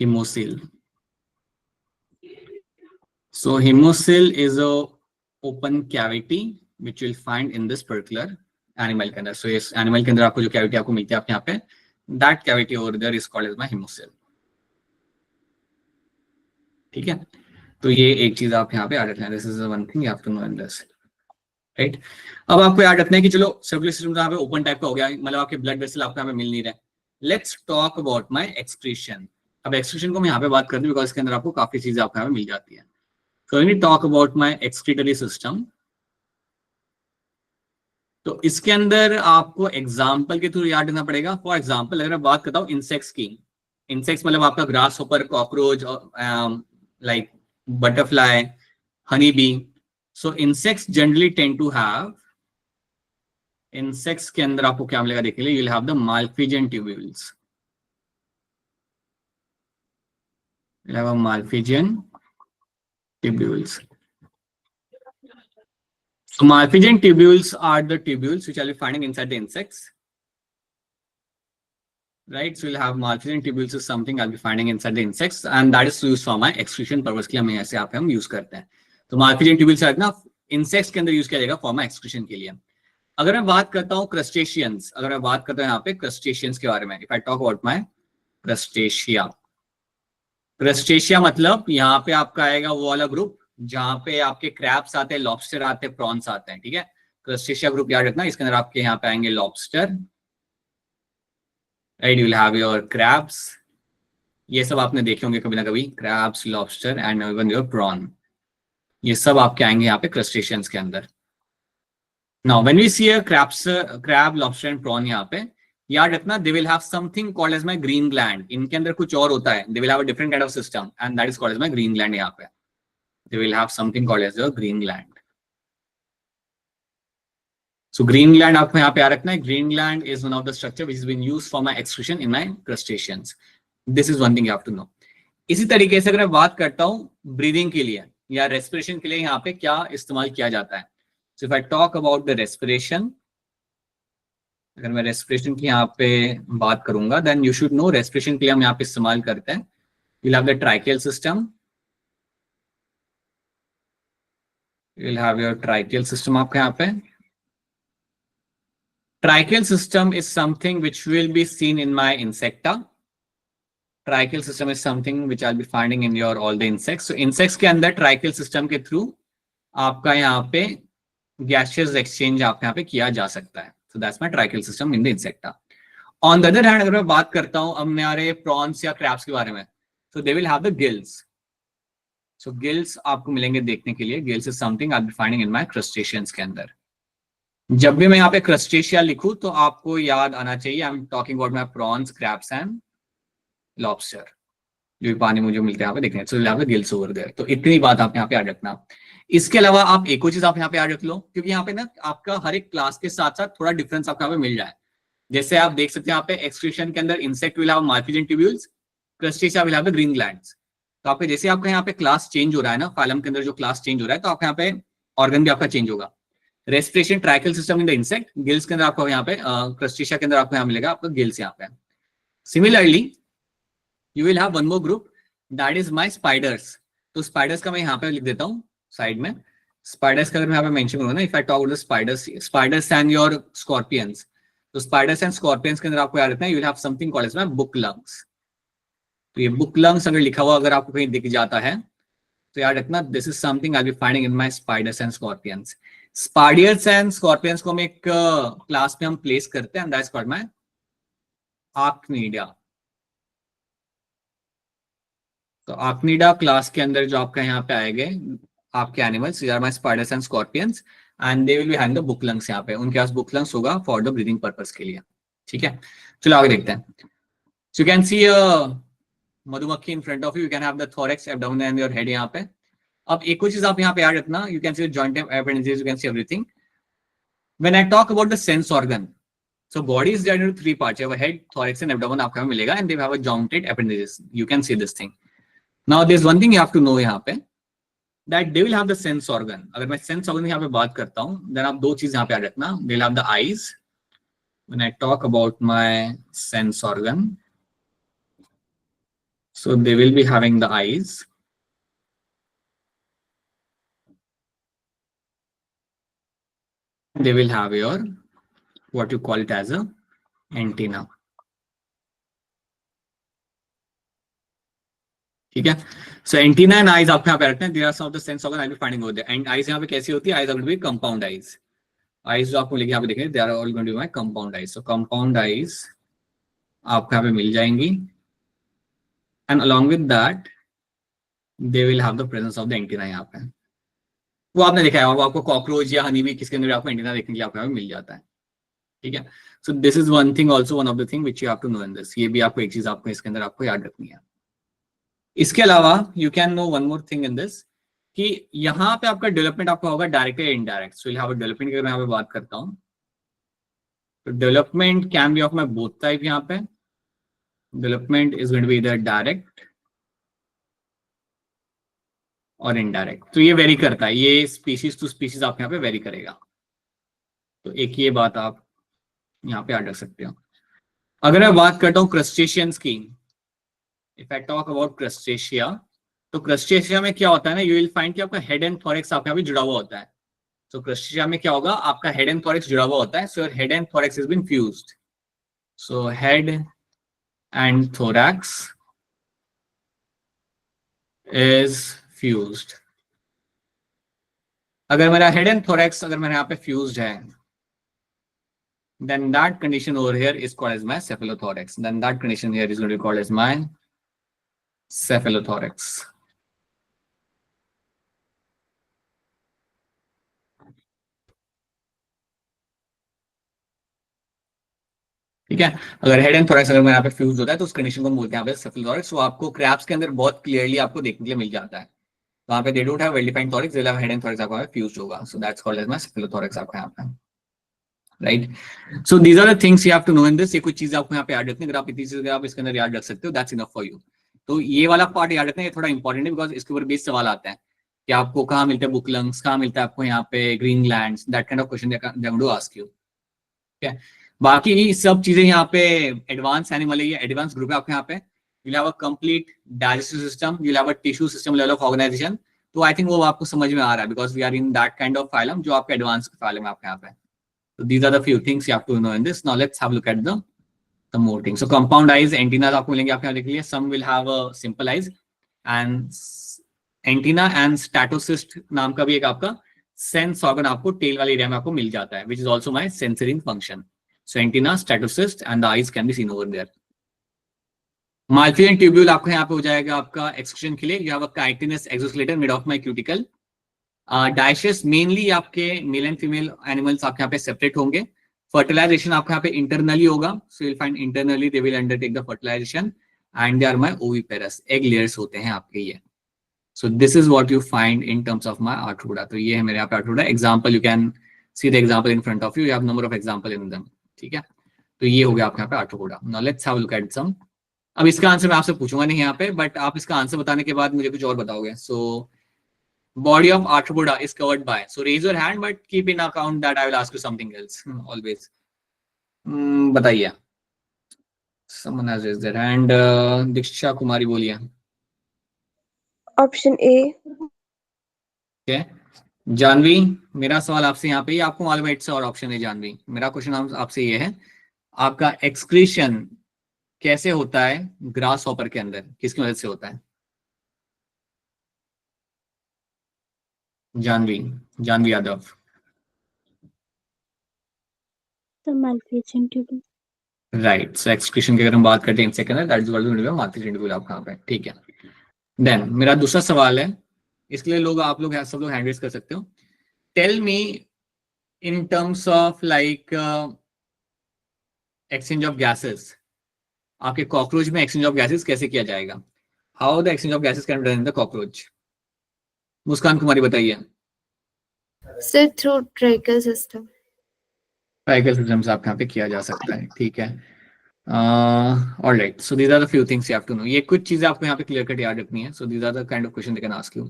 hemocoel. So hemocoel is a open cavity which you will find in this particular animal के अंदर। So इस animal के अंदर आपको जो cavity आपको मिलती है आपके यहाँ पे, that cavity over there is called as my hemocoel। ठीक है, तो ये एक चीज आप यहाँ पे याद रखना है। This is the one thing you have to know in this, right? अब आपको याद रखना है कि चलो सर्कुलर सिस्टम यहाँ पे ओपन टाइप का हो गया, मतलब आपके ब्लड वेसल आपको यहाँ पे मिल नहीं रहे। Let's talk about my excretion. अब एक्सक्रीशन को मैं यहाँ पे बात कर रही हूँ बिकॉज इसके अंदर आपको काफी चीजें आपको यहाँ पे मिल जाती है। So when we talk about my excretory system, तो इसके अंदर आपको एग्जाम्पल के थ्रू याद रखना पड़ेगा। फॉर एग्जाम्पल अगर मैं बात करता हूँ इंसेक्ट्स की, इंसेक्ट्स मतलब आपका grasshopper, cockroach, like butterfly, honey bee. So insects generally tend to have, insects के अंदर आपको क्या मिलेगा देखने के लिए, you will have the Malpighian tubules, you have a Malpighian tubules. So Malpighian tubules are the tubules which I'll be finding inside the insects, right? So we'll have Malpighian tubules is something I'll be finding inside the insects, and that is used for my excretion purpose के लिए हम ऐसे यहाँ पे हम use करते हैं। तो Malpighian tubules है ना insects के अंदर use किया जाएगा for my excretion के लिए। अगर मैं बात करता हूँ crustaceans, अगर मैं बात करता हूँ यहाँ पे crustaceans के बारे में, if I talk about my crustacea, crustacea मतलब यहाँ पे आपका आएगा वो वाला ग्रुप जहां पे आपके क्रैब्स आते हैं, लॉबस्टर आते हैं, प्रॉन्स आते हैं। ठीक है, क्रस्टेशिया ग्रुप याद रखना, इसके अंदर आपके यहाँ पे आएंगे lobster, right, you will have your crabs, ये सब आपने देखे होंगे कभी ना कभी, crabs, lobster and even your prawn, ये सब आपके आएंगे यहाँ पे क्रस्टेशियंस के अंदर। Now when we see a crab, lobster and prawn, यहाँ पे याद रखना they will have something called as my green gland, इनके अंदर कुछ और होता है, they will have a different kind of system and that is called as my green gland. यहाँ पे they will have something called as your green gland. So green gland आपको यहाँ पे याद रखना है, green gland is one of the structure which is been used for my excretion in my crustaceans. This is one thing you have to know. इसी तरीके से अगर मैं बात करता हूँ ब्रीदिंग के लिए या रेस्पिरेशन के लिए यहाँ पे क्या इस्तेमाल किया जाता है, so if I talk about the respiration, अगर मैं रेस्पिरेशन की यहाँ पे बात करूंगा then you should know respiration के लिए हम यहाँ पे इस्तेमाल करते हैं, you will have the tracheal system, you will have your tracheal system आपके यहाँ पे। Tracheal system is something which will be seen in my insecta, tracheal system is something which I will be finding in your all the insects. So insects के अंदर ट्राइकियल सिस्टम के थ्रू आपका यहाँ पे गैसियस एक्सचेंज आपके यहाँ पे किया जा सकता है। So that's my tracheal system in the insecta. On the other hand, अगर मैं बात करता हूं अब हमारे प्रॉन्स या क्रैब्स के बारे में, so they will have the gills. So gills आपको मिलेंगे देखने के लिए. Gills is something I will be finding in my crustaceans के अंदर. जब भी मैं यहाँ पे क्रस्टेशिया लिखूं तो आपको याद आना चाहिए I am talking about my prawns, crabs and lobster, जो भी पानी मुझे मिलते हैं यहाँ पे देखने. सो यहाँ पे गिल्स ओवर देयर. तो इतनी बात आप यहाँ पे याद रखना. इसके अलावा आप एक और चीज आप यहाँ पे याद रख लो, क्योंकि यहाँ पे ना आपका हर एक क्लास के साथ साथ थोड़ा डिफरेंस आपको यहाँ पे मिल जाए. जैसे आप देख सकते हैं यहाँ पे एक्सक्रीशन के अंदर insect will have malpighian tubules, crustacea will have the green glands. तो आपके जैसे आपका यहाँ पे क्लास चेंज हो रहा है ना, फाइलम के अंदर जो क्लास चेंज हो रहा है, तो आपका यहाँ पे ऑर्गन भी आपका चेंज होगा. Respiration tracheal system in the insect, gills के अंदर आपको यहाँ पे क्रस्टेशिया के अंदर आपको यहाँ मिलेगा आपका गिल्स यहाँ पे. Similarly you will have one more group that is my spiders. तो स्पाइडर्स का मैं यहाँ पे लिख देता हूँ साइड में. स्पाइडर्स का अगर मैं यहाँ पे मेंशन करूंगा ना, if I talk about the spiders and your scorpions, तो स्पाइडर्स एंड स्कॉर्पियंस के अंदर आपको याद रखना है you will have something called as my book lungs. तो ये बुक लंग्स अगर लिखा हुआ अगर आपको कहीं दिख जाता है तो याद रखना this is something I will be finding in my spiders and scorpions. Spiders and scorpions को हम एक क्लास में हम प्लेस करते हैं, that is called my Arachnida. तो आर्कनीडा क्लास के अंदर जो आपका यहाँ पे आएंगे आपके animals, are my spiders and scorpions, and they will be having the book lungs. यहाँ पे उनके पास बुक लंग्स होगा फॉर द ब्रीदिंग पर्पस के लिए. ठीक है, चलो आगे देखते हैं. सो यू कैन सी मधुमक्खी इन front of you can have the thorax, abdomen and your head यहाँ पे. अब एक और चीज आप यहाँ पे याद रखना, you can see joint appendages, you can see everything. When I talk about the sense organ, so body is divided into three parts. Your head, thorax and abdomen आपको यहाँ मिलेगा, and they have a jointed appendages. You can see this thing. Now there is one thing you have to know यहाँ पे, that they will have the sense organ. अगर मैं सेंस ऑर्गन यहाँ पे बात करता हूँ, देन आप दो चीज यहाँ पे याद रखना. They will have the eyes. When I talk about my sense organ, so they will be having the eyes. They will have your what you call it as a antenna. ठीक है, so antenna and eyes आपको यहाँ पे रखते हैं. There are some of the sense organ I'll be finding over there. And eyes यहाँ पे कैसी होती है? Eyes are going to be compound eyes. Eyes जो आपको लिखे यहाँ पे देखेंगे, they are all going to be my compound eyes. So compound eyes आपको यहाँ पे मिल जाएंगी. And along with that, they will have the presence of the antenna यहाँ पे. वो आपने देखा है, वो आपको कॉकरोच या हनी भी किसके अंदर आपको एंटीना देखने के लिए आपको यहाँ पे मिल जाता है. ठीक है, so this is one thing also, one of the thing which you have to know in this. ये भी आपको एक चीज आपको इसके अंदर आपको याद रखनी है. इसके अलावा you can know one more thing in this, कि यहाँ पे आपका डेवलपमेंट आपका होगा डायरेक्ट या indirect. So you have a development की अगर मैं यहाँ पे बात करता हूँ, तो development can be of my both type. यहाँ पे development is going to be either direct और इनडायरेक्ट. तो ये वेरी करता है, ये स्पीशीज टू स्पीशीज आप यहाँ पे वेरी करेगा. तो एक ये बात आप यहाँ पे याद रख सकते हो. अगर मैं बात करता हूँ क्रस्टेशियंस की, if I talk about crustacea, तो क्रस्टेशिया में क्या होता है ना, यू विल फाइंड कि आपका हेड एंड थोरैक्स आपके यहाँ पे जुड़ा हुआ होता है. तो क्रस्टेशिया में क्या होगा, आपका हेड एंड थोरैक्स जुड़ा हुआ होता है. So your head and thorax is been fused. So head and thorax is fused. अगर मेरा head and thorax अगर मेरे यहाँ पे fused है, then that condition over here is called as my cephalothorax. Then that condition here is going to be called as my cephalothorax. ठीक है, अगर हेड एंड थोरैक्स अगर मेरे यहाँ पे फ्यूज होता है तो उस कंडीशन को बोलते हैं यहाँ पे cephalothorax. वो आपको क्रैब्स के अंदर बहुत क्लियरली आपको देखने के लिए मिल जाता है. वहाँ पे they don't have well defined thorax, they have head and thorax आपका फ्यूज्ड होगा. So that's called as my cephalothorax आपका यहाँ पे. Right, so these are the things you have to know in this. ये कुछ चीजें आपको यहाँ पे याद रखनी है. अगर आप इतनी चीजें आप इसके अंदर याद रख सकते हो, दैट्स इनफ फॉर यू. तो ये वाला पार्ट याद रखना, ये थोड़ा इंपॉर्टेंट है, बिकॉज इसके ऊपर बेस सवाल आता है कि आपको कहाँ मिलता है बुक लंग्स, कहाँ मिलता है आपको यहाँ पे green glands, that kind of question they are going to ask you. ठीक है, बाकी सब चीजें यहाँ पे एडवांस एनिमल है, ये एडवांस ग्रुप है आपके यहाँ पे. you'll have a complete digestive system, you'll have a tissue system level of organization. तो आई थिंक वो आपको समझ में आ रहा है, because we are in that kind of phylum जो आपका एडवांस फाइलम है आपके यहाँ पे. So these are the few things you have to know in this. Now let's have a look at the more things. So compound eyes, antennas आपको मिलेंगे आपके यहाँ देख लीजिए. Some will have a simple eyes and antenna and statocyst नाम का भी एक आपका सेंस ऑर्गन आपको टेल वाले एरिया में आपको मिल जाता है, which is also my sensoring function. So antenna, statocyst and the eyes can be seen over there. Malpighian tubule आपको यहाँ पे हो जाएगा आपका एक्सक्रीशन के लिए. You have a chitinous exoskeleton mid of my cuticle. Dioecious mainly आपके मेल एंड फीमेल एनिमल्स आपके यहाँ पे सेपरेट होंगे. फर्टिलाइजेशन आपके यहाँ पे इंटरनली होगा. So will find internally they will undertake the fertilization and they are my oviparous. Egg layers होते हैं आपके ये. So this is what you find in terms of my Arthropoda. तो ये है मेरे यहाँ पे Arthropoda. Example you can see the example in front of you. You have number of example in them. ठीक है, तो ये हो गया आपके यहाँ पे Arthropoda. Now let's have a look at some. अब इसका आंसर मैं आपसे पूछूंगा नहीं यहाँ पे, बट आप इसका आंसर बताने के बाद मुझे कुछ और बताओगे. सो body of arthropoda is covered by. So raise your hand, but keep in account that I will ask you something else always. बताइए. Someone has raised their hand. दीक्षा कुमारी बोलिए. Option A. Okay. जानवी, मेरा सवाल आपसे यहाँ पे, आपको मालूम है इट्स और ऑप्शन है. जानवी, मेरा क्वेश्चन आपसे ये है, आपका एक्सक्रीशन कैसे होता है ग्रास हॉपर के अंदर, किसकी मदद से होता है? Janvi Yadav. Malpighian tubule. Right. So excretion की अगर हम बात करते हैं इनसे के अंदर, that is what we do malpighian tubule आपका यहाँ पे. ठीक है. देन मेरा दूसरा सवाल है, इसके लिए आप लोग सब लोग हैंड रेज कर सकते हो. Tell me in terms of like exchange of gases, आपके कॉकरोच में एक्सचेंज ऑफ गैसेस कैसे किया जाएगा? How the exchange of gases can be done in the cockroach? Muskan Kumari बताइए. Sir, through tracheal system. Tracheal system से आपके यहाँ पे किया जा सकता है. ठीक है. Alright. So these are the few things you have to know. ये कुछ चीजें आपको यहाँ पे क्लियर कट याद रखनी है. So these are the kind of question they can ask you.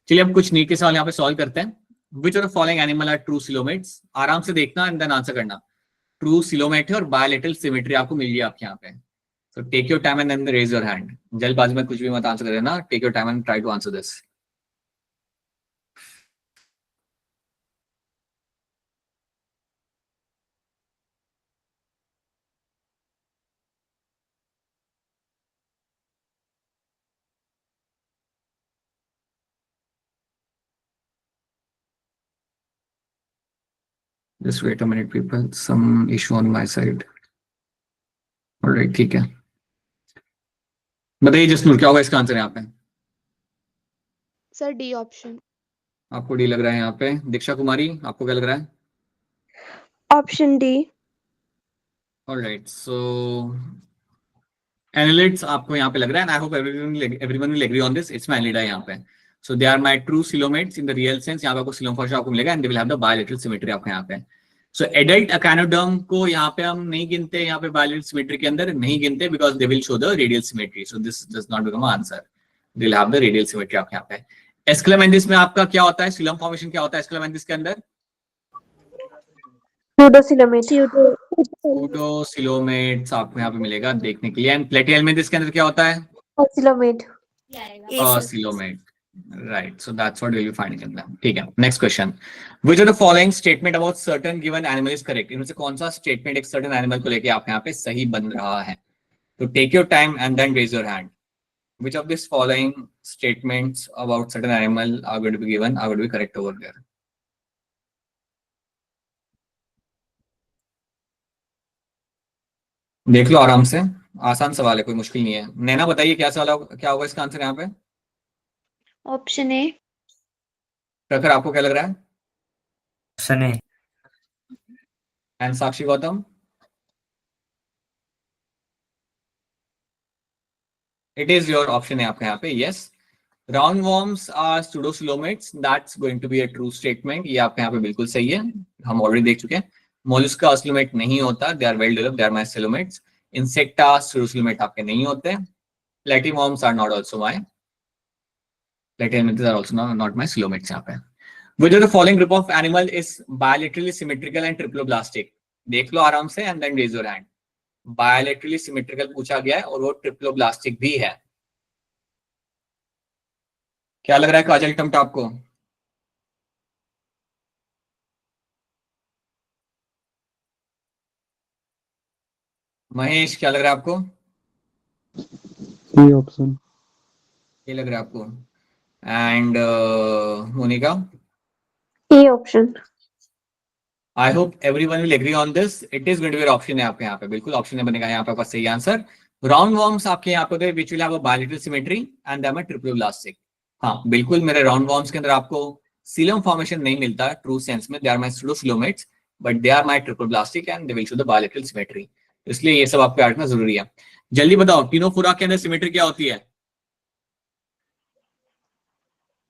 चलिए अब कुछ नीट के सवाल यहाँ पे सॉल्व करते हैं. Which of the following animal are true coelomates? आराम से देखना एंड देन आंसर करना. ट्रू सिलोमेट है और बायलैटरल सिमेट्री आपको मिल गई आपके यहाँ पे. So take your time and then raise your hand. जल्दबाजी में कुछ भी मत आंसर करना. Take your time and try to answer this. Just wait a minute, people. Some issue on my side. Alright, ठीक है. बताइए जसनूर, क्या होगा इसका आंसर यहाँ पे? Sir D option. आपको डी लग रहा है यहाँ पे. दीक्षा कुमारी, आपको क्या लग रहा है? Option D. Alright, so annelids आपको यहाँ पे लग रहा है. And I hope everyone will agree on this. It's my annelida यहाँ पे. So they are my true coelomates in the real sense. यहाँ पे आपको coelom function आपको मिलेगा and they will have the bilateral symmetry आपको यहाँ पे. So adult echinoderm को यहाँ पे हम नहीं गिनते, यहाँ पे bilateral symmetry के अंदर नहीं गिनते because they will show the radial symmetry. So this does not become an answer. They will have the radial symmetry आपके यहाँ पे. Escalamanthus में आपका क्या होता है? coelom formation क्या होता है Escalamanthus के अंदर? Pseudocoelomates आपको यहाँ पे मिलेगा देखने के लिए. एंड Platyhelminthes के अंदर क्या होता है? Coelomate. Coelomate. Right. So that's what we'll be finding in them. ठीक है. Next question. Which of the following statement about certain given animal is correct? इनमें से कौन सा statement एक certain animal को लेके आपके यहाँ पे सही बन रहा है? तो take your time and then raise your hand. Which of these following statements about certain animal are going to be given are going to be correct over there? देख लो आराम से. आसान सवाल है, कोई मुश्किल नहीं है. नैना बताइए क्या सवाल, क्या होगा इसका आंसर यहाँ पे? Option A. प्रखर, आपको क्या लग रहा है? Option A. And Sakshi Gautam? It is your option है आपके यहाँ पे. Yes, round worms are pseudocoelomates. That's going to be a true statement. ये आपके यहाँ पे बिल्कुल सही है, हम ऑलरेडी देख चुके हैं. मोलस्का ऑस्लोमेट नहीं होता. They are well developed, they are my coelomates. Insecta pseudocoelomate आपके नहीं होते. Platyworms are not also my. Platyhelminthes are also not my coelomates यहाँ पे. Which of the following group of animal is bilaterally symmetrical and triploblastic? देख लो आराम से and then raise your hand. Bilaterally symmetrical पूछा गया है और वो triploblastic भी है. क्या लग रहा है काजल टमटा आपको? महेश, क्या लग रहा है आपको? C option. ये लग रहा है आपको. And Monika? A option. I hope everyone will agree on this. It is going to be option है आपके यहाँ पे, बिल्कुल ऑप्शन है बनेगा यहाँ पे आपका सही आंसर। राउंड वॉर्म्स आपके यहाँ पे which will have a bilateral symmetry and them a triploblastic. हाँ बिल्कुल, मेरे राउंड वॉर्म्स के अंदर आपको सीलम फॉर्मेशन नहीं मिलता ट्रू सेंस में, they are my pseudocoelomates, but they are my triploblastic and they will show the bilateral symmetry. इसलिए ये सब आपको याद रखना जरूरी है। जल्दी बताओ टिनोफोरा के अंदर सिमेट्री क्या होती है?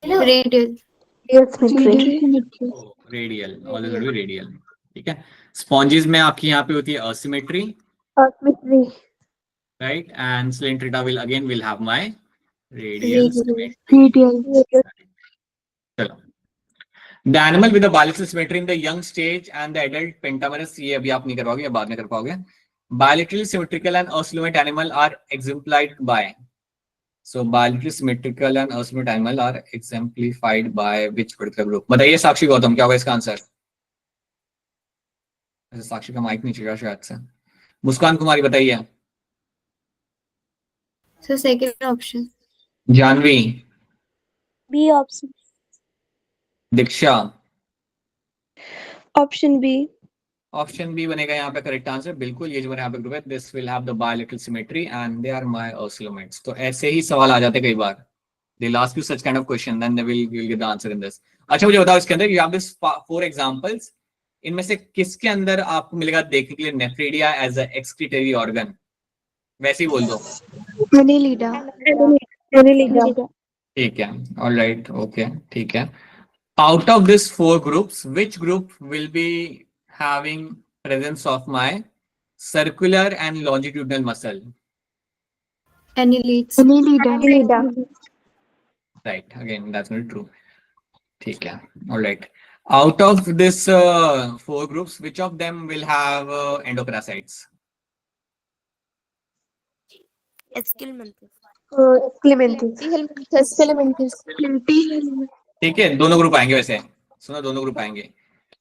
Radial. Radial, already radial. ठीक है। स्पॉन्जेस में आपकी यहाँ पे होती है asymmetry, Asymmetry. right? And Cylindrita will have my radial symmetry. Radial. चलो, the animal with the bilateral symmetry in the young stage and the adult pentamerous, ये अभी आप नहीं कर पाओगे, या बाद में कर पाओगे। Bilateral symmetrical and asymmetrical animal are exemplified by, so bilateral symmetrical and asymmetrical animal are exemplified by which particular group? बताइए साक्षी गौतम, क्या होगा इसका आंसर? साक्षी का माइक नहीं चलेगा शायद से। मुस्कान कुमारी बताइए। So second option. Janvi, B option. Diksha, option B. Option B बनेगा यहाँ पे करेक्ट आंसर। बिल्कुल, ये जो मेरे यहाँ पे ग्रुप है, this will have the bilateral symmetry and they are my acoelomates. तो ऐसे ही सवाल आ जाते कई बार, they will ask you such kind of question, then they will get the answer in this. अच्छा मुझे बताओ, इसके अंदर यू हैव दिस 4 एग्जांपल्स, इनमें से किसके अंदर आपको मिलेगा देखने के लिए nephridia as a excretory organ? वैसे ही बोल दो। Annelida. Annelida. ठीक है, ऑलराइट, ओके, ठीक है। Out of these 4 groups, which group will be having presence of my circular and longitudinal muscle? Annelids. Annelida. Right, again that's not true. ठीक है, alright. Out of this 4 groups, which of them will have endoparasites? ठीक है, दोनों ग्रुप आएंगे वैसे, सुनो दोनों ग्रुप आएंगे।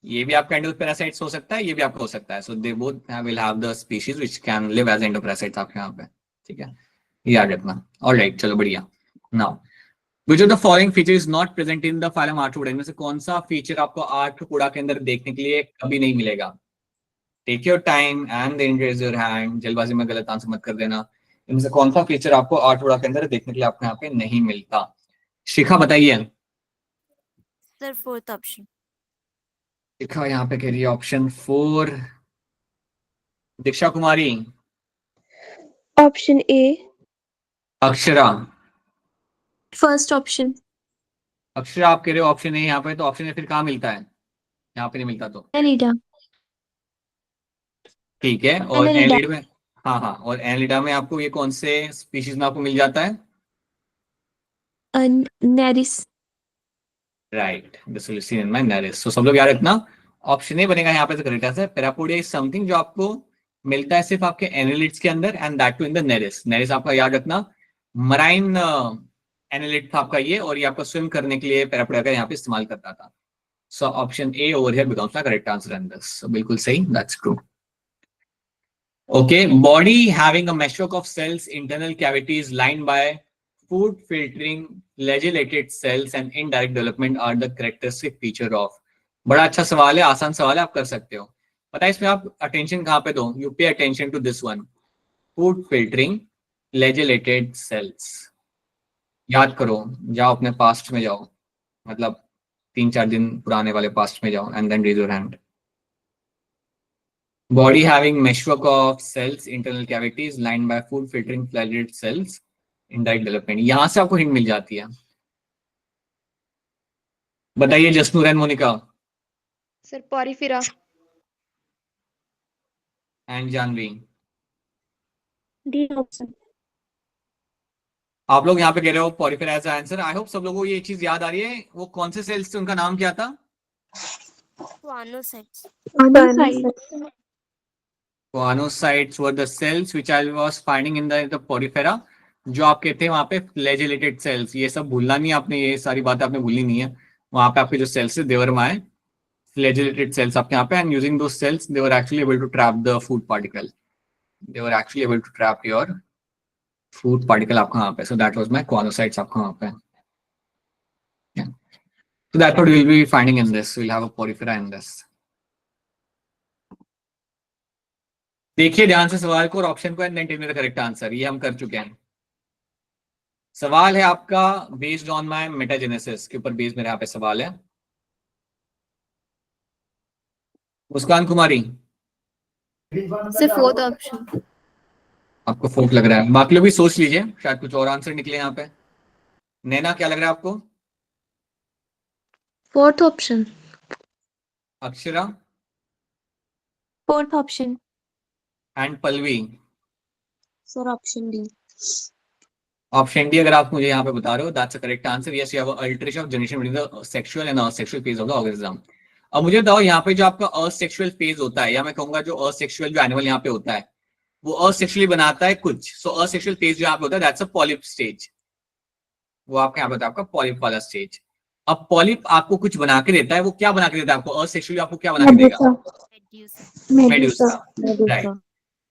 ये भी आपका एंडोपैरासाइट्स हो सकता है, ये भी आपका हो सकता है। So they both will have the species which can live as endoparasites आपके यहाँ पे। ठीक है, याद रखना। ऑलराइट, चलो बढ़िया। Now which of the following feature is not present in the phylum arthropoda? इनमें से कौन सा फीचर आपको आर्थ्रोपोडा के अंदर देखने के लिए कभी नहीं मिलेगा? Take your time and then raise your hand, जल्दबाजी में गलत आंसर मत कर देना। इनमें से कौन सा फीचर आपको आर्थ्रोपोडा के अंदर देखने के लिए आपके यहाँ पे नहीं मिलता? शिखा बताइए। Sir fourth option. शिखा यहाँ पे कह रही है option 4। Diksha Kumari, option A. Akshara, First option. Akshara आप कह रहे हो ऑप्शन ए यहाँ पे, तो ऑप्शन ए फिर कहाँ मिलता है? यहाँ पे नहीं मिलता तो Annelida. ठीक है। और Annelida. एनलिड में, हाँ हाँ, और एनलिडा में आपको ये कौन से स्पीशीज में आपको मिल जाता है? Neris. Right, this will seen in my Nereis. तो सब लोग याद रखना, ऑप्शन ए बनेगा यहाँ पे तो correct answer. Parapodia is something जो आपको मिलता है सिर्फ आपके एनालिड्स के अंदर, and that too in the nereis. Nereis आपका याद रखना मराइन एनालिड था आपका ये, और ये आपका स्विम करने के लिए पैरापोडिया का यहाँ पे इस्तेमाल करता था। So option A over here becomes the correct answer in this. So बिल्कुल सही, that's true. Okay, body having a meshwork of cells, internal cavities lined by food filtering, flagellated cells and indirect development are the characteristic feature of। बड़ा अच्छा सवाल है, आसान सवाल है, आप कर सकते हो। पता है इसमें आप अटेंशन कहाँ पे दो? You pay attention to this one, food filtering, flagellated cells. याद करो, जाओ अपने पास्ट में जाओ, मतलब 3-4 दिन पुराने वाले पास्ट में जाओ, and then raise your hand. Body having meshwork of cells, internal cavities lined by food filtering flagellated cells, indirect development। यहां से आपको हिंट मिल जाती है। बताइए Jasnoor and Monika sir porifera. And Janvi, D option. आप लोग यहाँ पे कह रहे हो porifera as answer. I hope सब लोगों को ये चीज याद आ रही है। वो कौन से सेल्स थे, उनका नाम क्या था? Guanocytes। Guanocytes were the cells which I was finding in the porifera, जो आपके थे वहां पे फ्लैजेलेटेड सेल्स। ये सब भूलना नहीं आपने, ये सारी बातें आपने भूलनी नहीं है। वहां पे आपके जो सेल्स थे देवर माय फ्लैजेलेटेड सेल्स आपके यहाँ पे, and using those cells they were actually able to trap the food particle. They were actually able to trap your food particle आपका वहां पे। So that was my choanocytes आपका वहां पे। So that's what we'll be finding in this. We'll have a porifera in this. देखिए ध्यान से सवाल को और ऑप्शन को and then tell me the correct answer. ये हम कर चुके हैं. सवाल है आपका बेस्ड ऑन माय मेटाजेनेसिस के ऊपर बेस्ड मेरे यहाँ पे सवाल है. मुस्कान कुमारी Sir, fourth option. आपको फोर्थ लग रहा है. बाकी लोग भी सोच लीजिए, शायद कुछ और आंसर निकले यहाँ पे. नैना क्या लग रहा है आपको? Fourth option. Akshara Fourth option. And Pallavi. Sir, option D. Option D अगर आप मुझे यहाँ पे बता रहे हो, that's a correct answer. Yes, you have alteration of generation between the sexual and asexual phase of the organism. अब मुझे बताओ यहाँ पे जो आपका असेक्सुअल फेज होता है, या मैं कहूंगा जो असेक्सुअल जो एनिमल यहाँ पे होता है वो असेक्सुअली बनाता है कुछ. सो असेक्सुअल फेज जो यहाँ पे होता है दैट्स अ पॉलिप स्टेज. वो आपके यहाँ पे होता है आपका पॉलिप वाला स्टेज. अब पॉलिप आपको कुछ बना के देता है. वो क्या बना के देता है आपको? असेक्सुअली आपको क्या बना के देगा? मेडुसा. राइट.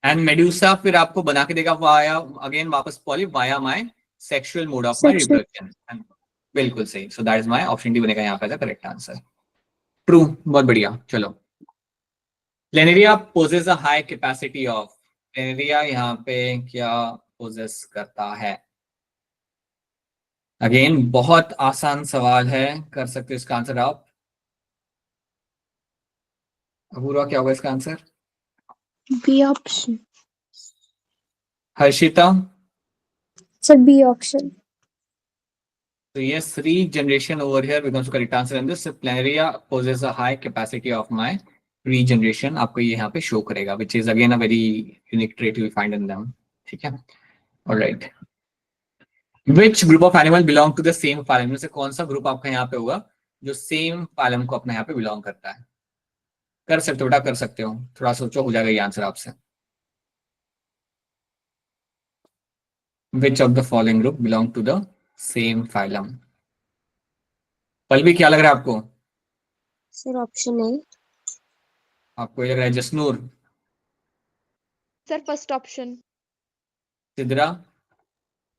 एंड मेडुसा फिर आपको बना के देगा वाया अगेन वापस polyp via my sexual mode of my reproduction. बिल्कुल सही. सो that is my option D बनेगा यहाँ पे द करेक्ट आंसर. ट्रू. बहुत बढ़िया. चलो. Planaria possess a high capacity of. Planaria यहाँ पे क्या पोजेस करता है? अगेन बहुत आसान सवाल है, कर सकते हो इसका आंसर आप. अपूर्वा क्या होगा इसका answer? B option. Harshita. Sir, B option. So yes, regeneration over here becomes the correct answer. And this planaria possesses a high capacity of my regeneration. आपको ये यहाँ पे शो करेगा, which is again a very unique trait you will find in them. ठीक है. All right. Which group of animal belong to the same phylum? में से कौन सा ग्रुप आपका यहाँ पे होगा जो सेम phylum को अपने यहाँ पे बिलोंग करता है? कर सकते हो बेटा, कर सकते हो. थोड़ा सोचो, हो जाएगा ये आंसर आपसे. Which of the following group belong to the same phylum? Pallavi क्या लग रहा है आपको? Sir, option A. आपको ये लग रहा है Jasnoor? Sir, first option. Sidra?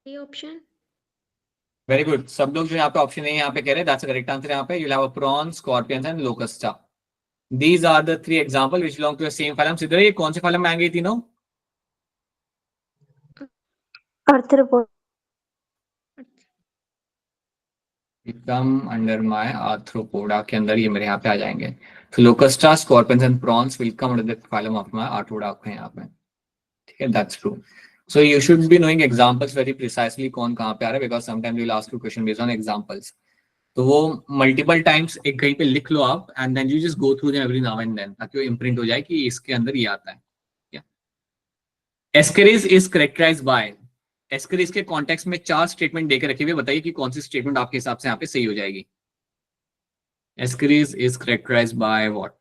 A option. Very good. सब लोग जो यहाँ पे ऑप्शन ए यहाँ पे कह रहे हैं दैट्स द करेक्ट आंसर. यहाँ पे you'll have a prawn, scorpions and locusta. These are the three examples which belong to the same phylum. Sidra ये कौन से phylum में आएंगे तीनों? Arthropoda. Come under my arthropoda के अंदर ये मेरे यहाँ पे आ जाएंगे. So locusta, scorpions and prawns will come under the phylum of my arthropoda आपके यहाँ पे. ठीक है, that's true. So you should be knowing examples very precisely कौन कहाँ पे आ रहा है, because sometimes they will ask you question based on examples. तो वो multiple times एक कहीं पे लिख लो आप and then you just go through them every now and then ताकि वो imprint हो जाए कि इसके अंदर ये आता है. Ascaris is characterized by. Ascaris के कॉन्टेक्स्ट में 4 स्टेटमेंट देकर रखे हुए, बताइए कि कौन सी स्टेटमेंट आपके हिसाब से यहाँ पे सही हो जाएगी. Ascaris is characterized by what?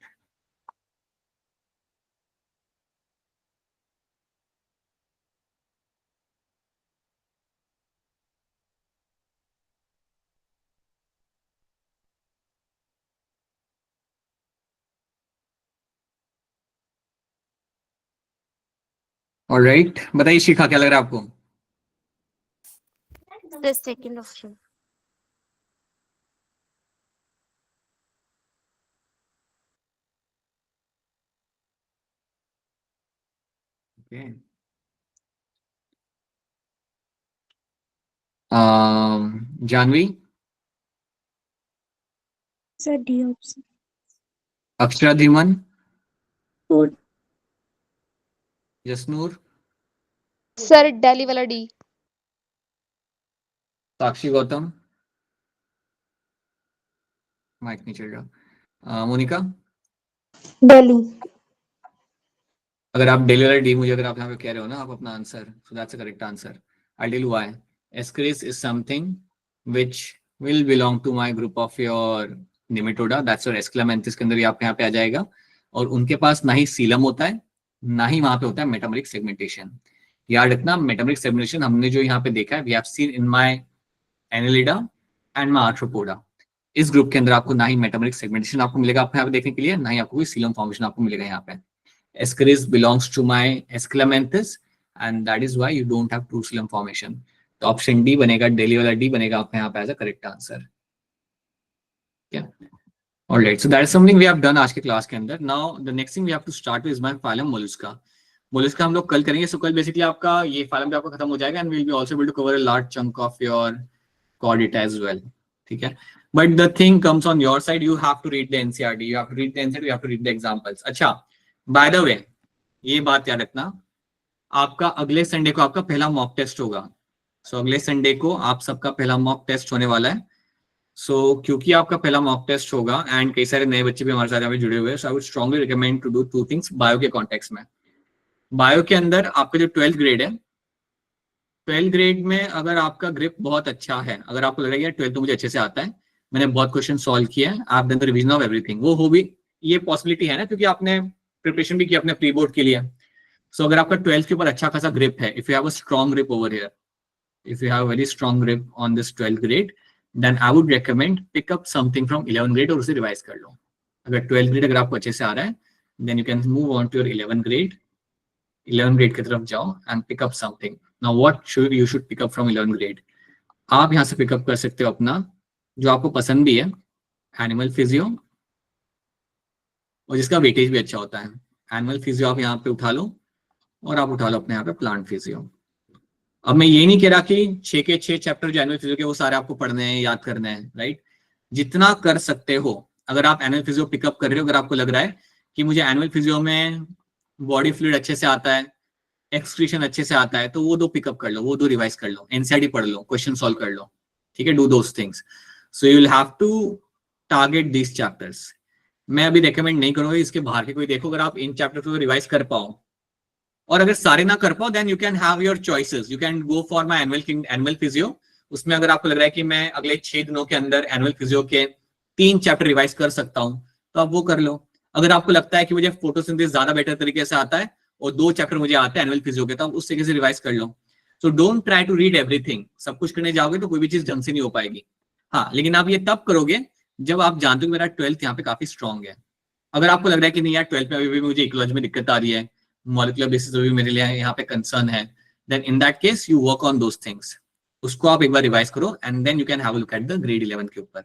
Alright, बताइए शिखा क्या लग रहा है आपको? The second option. Okay. Janvi? Sir, D option. Akshara Dhiman? Fourth. Jasnoor? Sir, Delhi वाला D. साक्षी गौतम? माइक नहीं चल रहा. मोनिका? दिल्ली. अगर आप डेली वाला डी मुझे अगर आप यहाँ पे कह रहे हो ना आप अपना answer, so that's the correct answer. I tell you why. Ascaris is something which will belong to my group of your Nematoda. That's your Aschelminthes के अंदर ये आपके यहाँ पे आ जाएगा. और उनके पास ना ही सीलम होता है, ना ही वहां पे होता है मेटामरिक सेगमेंटेशन. याद रखना, मेटामरिक सेगमेंटेशन हमने जो यहाँ पे देखा है, we have seen in my annelida and my arthropoda. इस ग्रुप के अंदर आपको ना ही मेटामरिक सेगमेंटेशन आपको मिलेगा आपको यहाँ पे देखने के लिए, ना ही आपको कोई सीलम फॉर्मेशन आपको मिलेगा यहाँ पे. Ascaris belongs to my Esclamanthus and that is why you don't have true xylem formation. तो ऑप्शन डी बनेगा, डेली वाला डी बनेगा आपका यहाँ पे एज अ करेक्ट आंसर. ठीक है, alright, so that is something we have done आज के क्लास के अंदर. Now the next thing we have to start with my phylum mollusca. Mollusca हम लोग कल करेंगे. सो कल बेसिकली आपका ये फाइलम भी आपका खत्म हो जाएगा, and we will be also able to cover a large chunk of your chordata as well. ठीक है, but the thing comes on your side, you have to read the NCERT, you have to read the NCERT, you have to read the examples. अच्छा, बाय द वे ये बात याद रखना, आपका अगले संडे को आपका पहला मॉक टेस्ट होगा. सो अगले संडे को आप सबका पहला मॉक टेस्ट होने वाला है. सो क्योंकि आपका पहला मॉक टेस्ट होगा एंड कई सारे नए बच्चे भी हमारे साथ यहाँ पे जुड़े हुए हैं, so I would strongly recommend to do 2 things bio के कॉन्टेक्स्ट में. बायो के अंदर आपका जो 12th ग्रेड है, 12th ग्रेड में अगर आपका ग्रिप बहुत अच्छा है, अगर आपको लग रहा है 12th तो मुझे अच्छे से आता है, मैंने बहुत क्वेश्चन सॉल्व किया है, आप done the revision of everything, वो हो भी ये पॉसिबिलिटी है ना, क्योंकि आपने प्रिपरेशन भी किया अपने प्री बोर्ड के लिए. सो अगर आपका 12th के ऊपर अच्छा खासा ग्रिप है, if you have a strong grip over here, if you have a very strong grip on this 12th grade, then I would recommend pick up something from 11th grade और उसे रिवाइज कर लो. अगर 12th grade अगर आपको अच्छे से आ रहा है, then you can move on to your 11th grade. 11th grade की तरफ जाओ and pick up something. Now what you should pick up from 11th grade? आप यहाँ से pick up कर सकते हो अपना जो आपको पसंद भी है, एनिमल फिजियो, और जिसका वेटेज भी अच्छा होता है. एनिमल फिजियो आप यहाँ पे उठा लो, और आप उठा लो अपने यहाँ पे प्लांट फिजियो. अब मैं ये नहीं कह रहा कि 6 के 6 चैप्टर जो एनुअल फिजियो के वो सारे आपको पढ़ने हैं, याद करने हैं, राइट. जितना कर सकते हो, अगर आप एनुअल फिजियो पिकअप कर रहे हो, अगर आपको लग रहा है कि मुझे एनुअल फिजियो में बॉडी फ्लूइड अच्छे से आता है, एक्सक्रीशन अच्छे से आता है, तो वो 2 पिकअप कर लो, वो 2 रिवाइज कर लो, एनसीईआरटी पढ़ लो, क्वेश्चन सॉल्व कर लो. ठीक है, do those things. So you will have to target these chapters. मैं अभी रिकमेंड नहीं करूंगा इसके बाहर के कोई देखो. अगर आप इन चैप्टर को रिवाइज कर पाओ, और अगर सारे ना कर पाओ, then you can have your choices. You can go for my annual physio. उसमें अगर आपको लग रहा है कि मैं अगले 6 दिनों के अंदर एनुअल फिजियो के 3 चैप्टर रिवाइज कर सकता हूं, तो आप वो कर लो. अगर आपको लगता है कि मुझे फोटोसिंथेसिस ज्यादा बेटर तरीके से आता है और 2 चैप्टर मुझे आते हैं एनुअल फिजियो के, तो आप उस तरीके से रिवाइज कर लो. So don't try to read everything. सब कुछ करने जाओगे तो कोई भी चीज ढंग से नहीं हो पाएगी. हाँ, लेकिन आप ये तब करोगे जब आप जानते हो कि मेरा 12th यहाँ पे काफी स्ट्रॉन्ग है. अगर आपको लग रहा है कि नहीं यार 12th में अभी भी मुझे इकोलॉजी में दिक्कत आ रही है, मॉलिक्यूलर बेसिस भी मेरे लिए यहाँ पे कंसर्न है, then in that case you work on those things. उसको आप एक बार रिवाइज करो and then you can have a look at the grade 11 के ऊपर.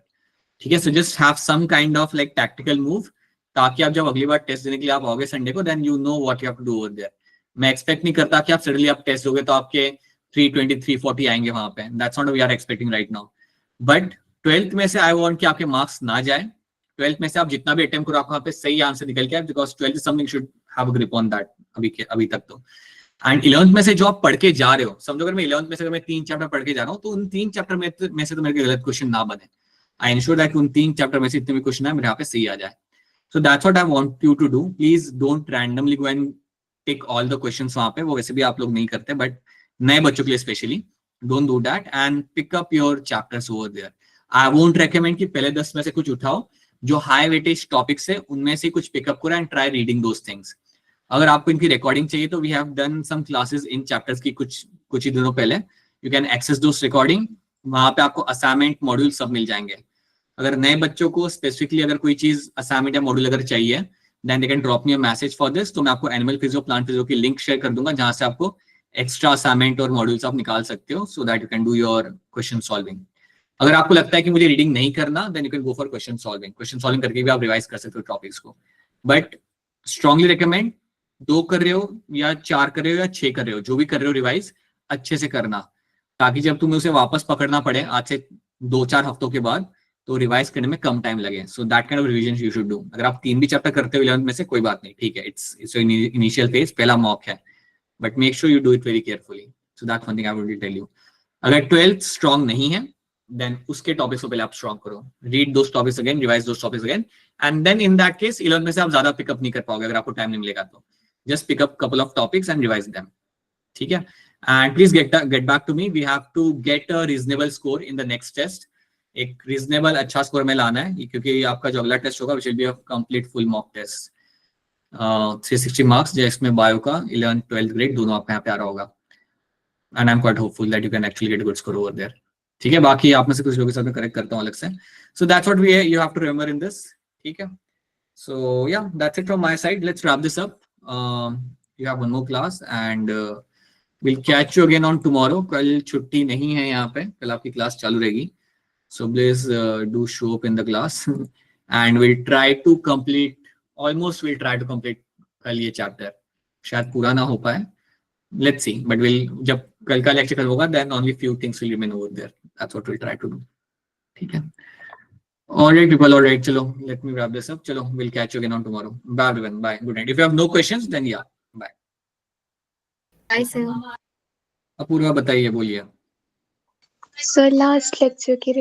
ठीक है, so just have some kind of like tactical move, ताकि आप जब अगली बार टेस्ट देने के लिए आप आओगे संडे को, then you know what you have to do over there. मैं एक्सपेक्ट नहीं करता कि आप सडनली आप टेस्ट दोगे तो आपके 320 340 आएंगे वहां पे. That's not we are expecting right now. But 12th में से आई वांट कि आपके मार्क्स ना जाए. 12th में से आप जितना भी अटेम्प्ट करो, आपको वहां पे सही आंसर निकल के आए, because 12th is something should have a grip on that अभी तक तो. एंड 11th में से जो आप पढ़ के जा रहे हो, समझो अगर मैं 11th में से अगर मैं 3 चैप्टर पढ़ के जा रहा हूँ, तो उन 3 चैप्टर में से तो मेरे गलत क्वेश्चन ना बने. आई इंश्योर दैट उन 3 चैप्टर में से इतने भी क्वेश्चन है मेरे यहाँ पे सही आ जाए. So that's what I want you to do. Please don't randomly go and tick all the questions वहां पे, वो वैसे भी आप लोग नहीं करते, बट नए बच्चों के लिए specially don't do that and pick up your chapters over there. I won't recommend कि पहले 10 में से कुछ उठाओ, जो हाई वेटेज टॉपिक्स है उनमें से कुछ पिकअप करो and try reading those things. अगर आपको इनकी रिकॉर्डिंग चाहिए तो we have done some classes in chapters की कुछ ही दिनों पहले. You can access those recording. वहां पे आपको असाइनमेंट मॉड्यूल सब मिल जाएंगे. अगर नए बच्चों को स्पेसिफिकली अगर कोई चीज असाइनमेंट या मॉड्यूल अगर चाहिए, then they can drop me a message for this. तो मैं आपको एनिमल फिजियो प्लांट फिजियो की लिंक शेयर कर दूंगा, जहां से आपको एक्स्ट्रा असाइनमेंट और मॉड्यूल्स आप निकाल सकते हो, so that you can do your question solving. अगर आपको लगता है कि मुझे रीडिंग नहीं करना, then you can go for question solving. Question solving करके भी आप रिवाइज कर सकते हो टॉपिक्स को. बट स्ट्रांगली रिकमेंड 2 कर रहे हो या 4 कर रहे हो या 6 कर रहे हो, जो भी कर रहे हो रिवाइज अच्छे से करना, ताकि जब तुम्हें उसे वापस पकड़ना पड़े आज से 2-4 हफ्तों के बाद, तो रिवाइज करने में कम टाइम लगे. So that kind of revision you should do. अगर आप 3 भी चैप्टर करते हो 11th में से, कोई बात नहीं, ठीक है, इट्स इनिशियल फेज, पहला मॉक है, but make sure you do it very carefully. So that's one thing I would tell you. अगर 12th स्ट्रॉन्ग नहीं है, देन उसके टॉपिक्स को पहले आप स्ट्रॉन्ग करो, read those topics again, revise those topics again, and then in that case 11th में से आप ज्यादा पिकअप नहीं कर पाओगे अगर आपको टाइम नहीं मिलेगा तो. Just pick up couple of topics and revise them. ठीक है, and please get back to me. We have to get a reasonable score in the next test. एक reasonable अच्छा स्कोर में लाना है, क्योंकि आपका जो अगला टेस्ट होगा which will be a complete full mock test. 360 marks, जिसमें बायो का 11th 12th ग्रेड दोनों आपके यहाँ पे आ रहा होगा. And I'm quite hopeful that you can actually get a good score over there. ठीक है, बाकी आप में से कुछ लोगों के साथ मैं करेक्ट करता हूँ अलग से. So that's what you have to remember in this. ठीक है, so yeah, that's it from my side. Let's wrap this up. You have one more class and we'll catch you again on tomorrow. कल छुट्टी नहीं है यहाँ पे, कल आपकी क्लास चालू रहेगी. So please do show up in the class and we'll try to complete, we'll try to complete कल ये chapter. शायद पूरा ना हो पाए. Let's see, but जब कल का lecture खत्म होगा, then only few things will remain over there. That's what we'll try to do. ठीक है. Alright people, alright, चलो, let me wrap this up. चलो, we'll catch you again on tomorrow. Bye everyone, bye, good night. If you have no questions, then yeah, bye. Bye, sir. Apoorva बताइए, बोलिए. सर लास्ट लेक्चर की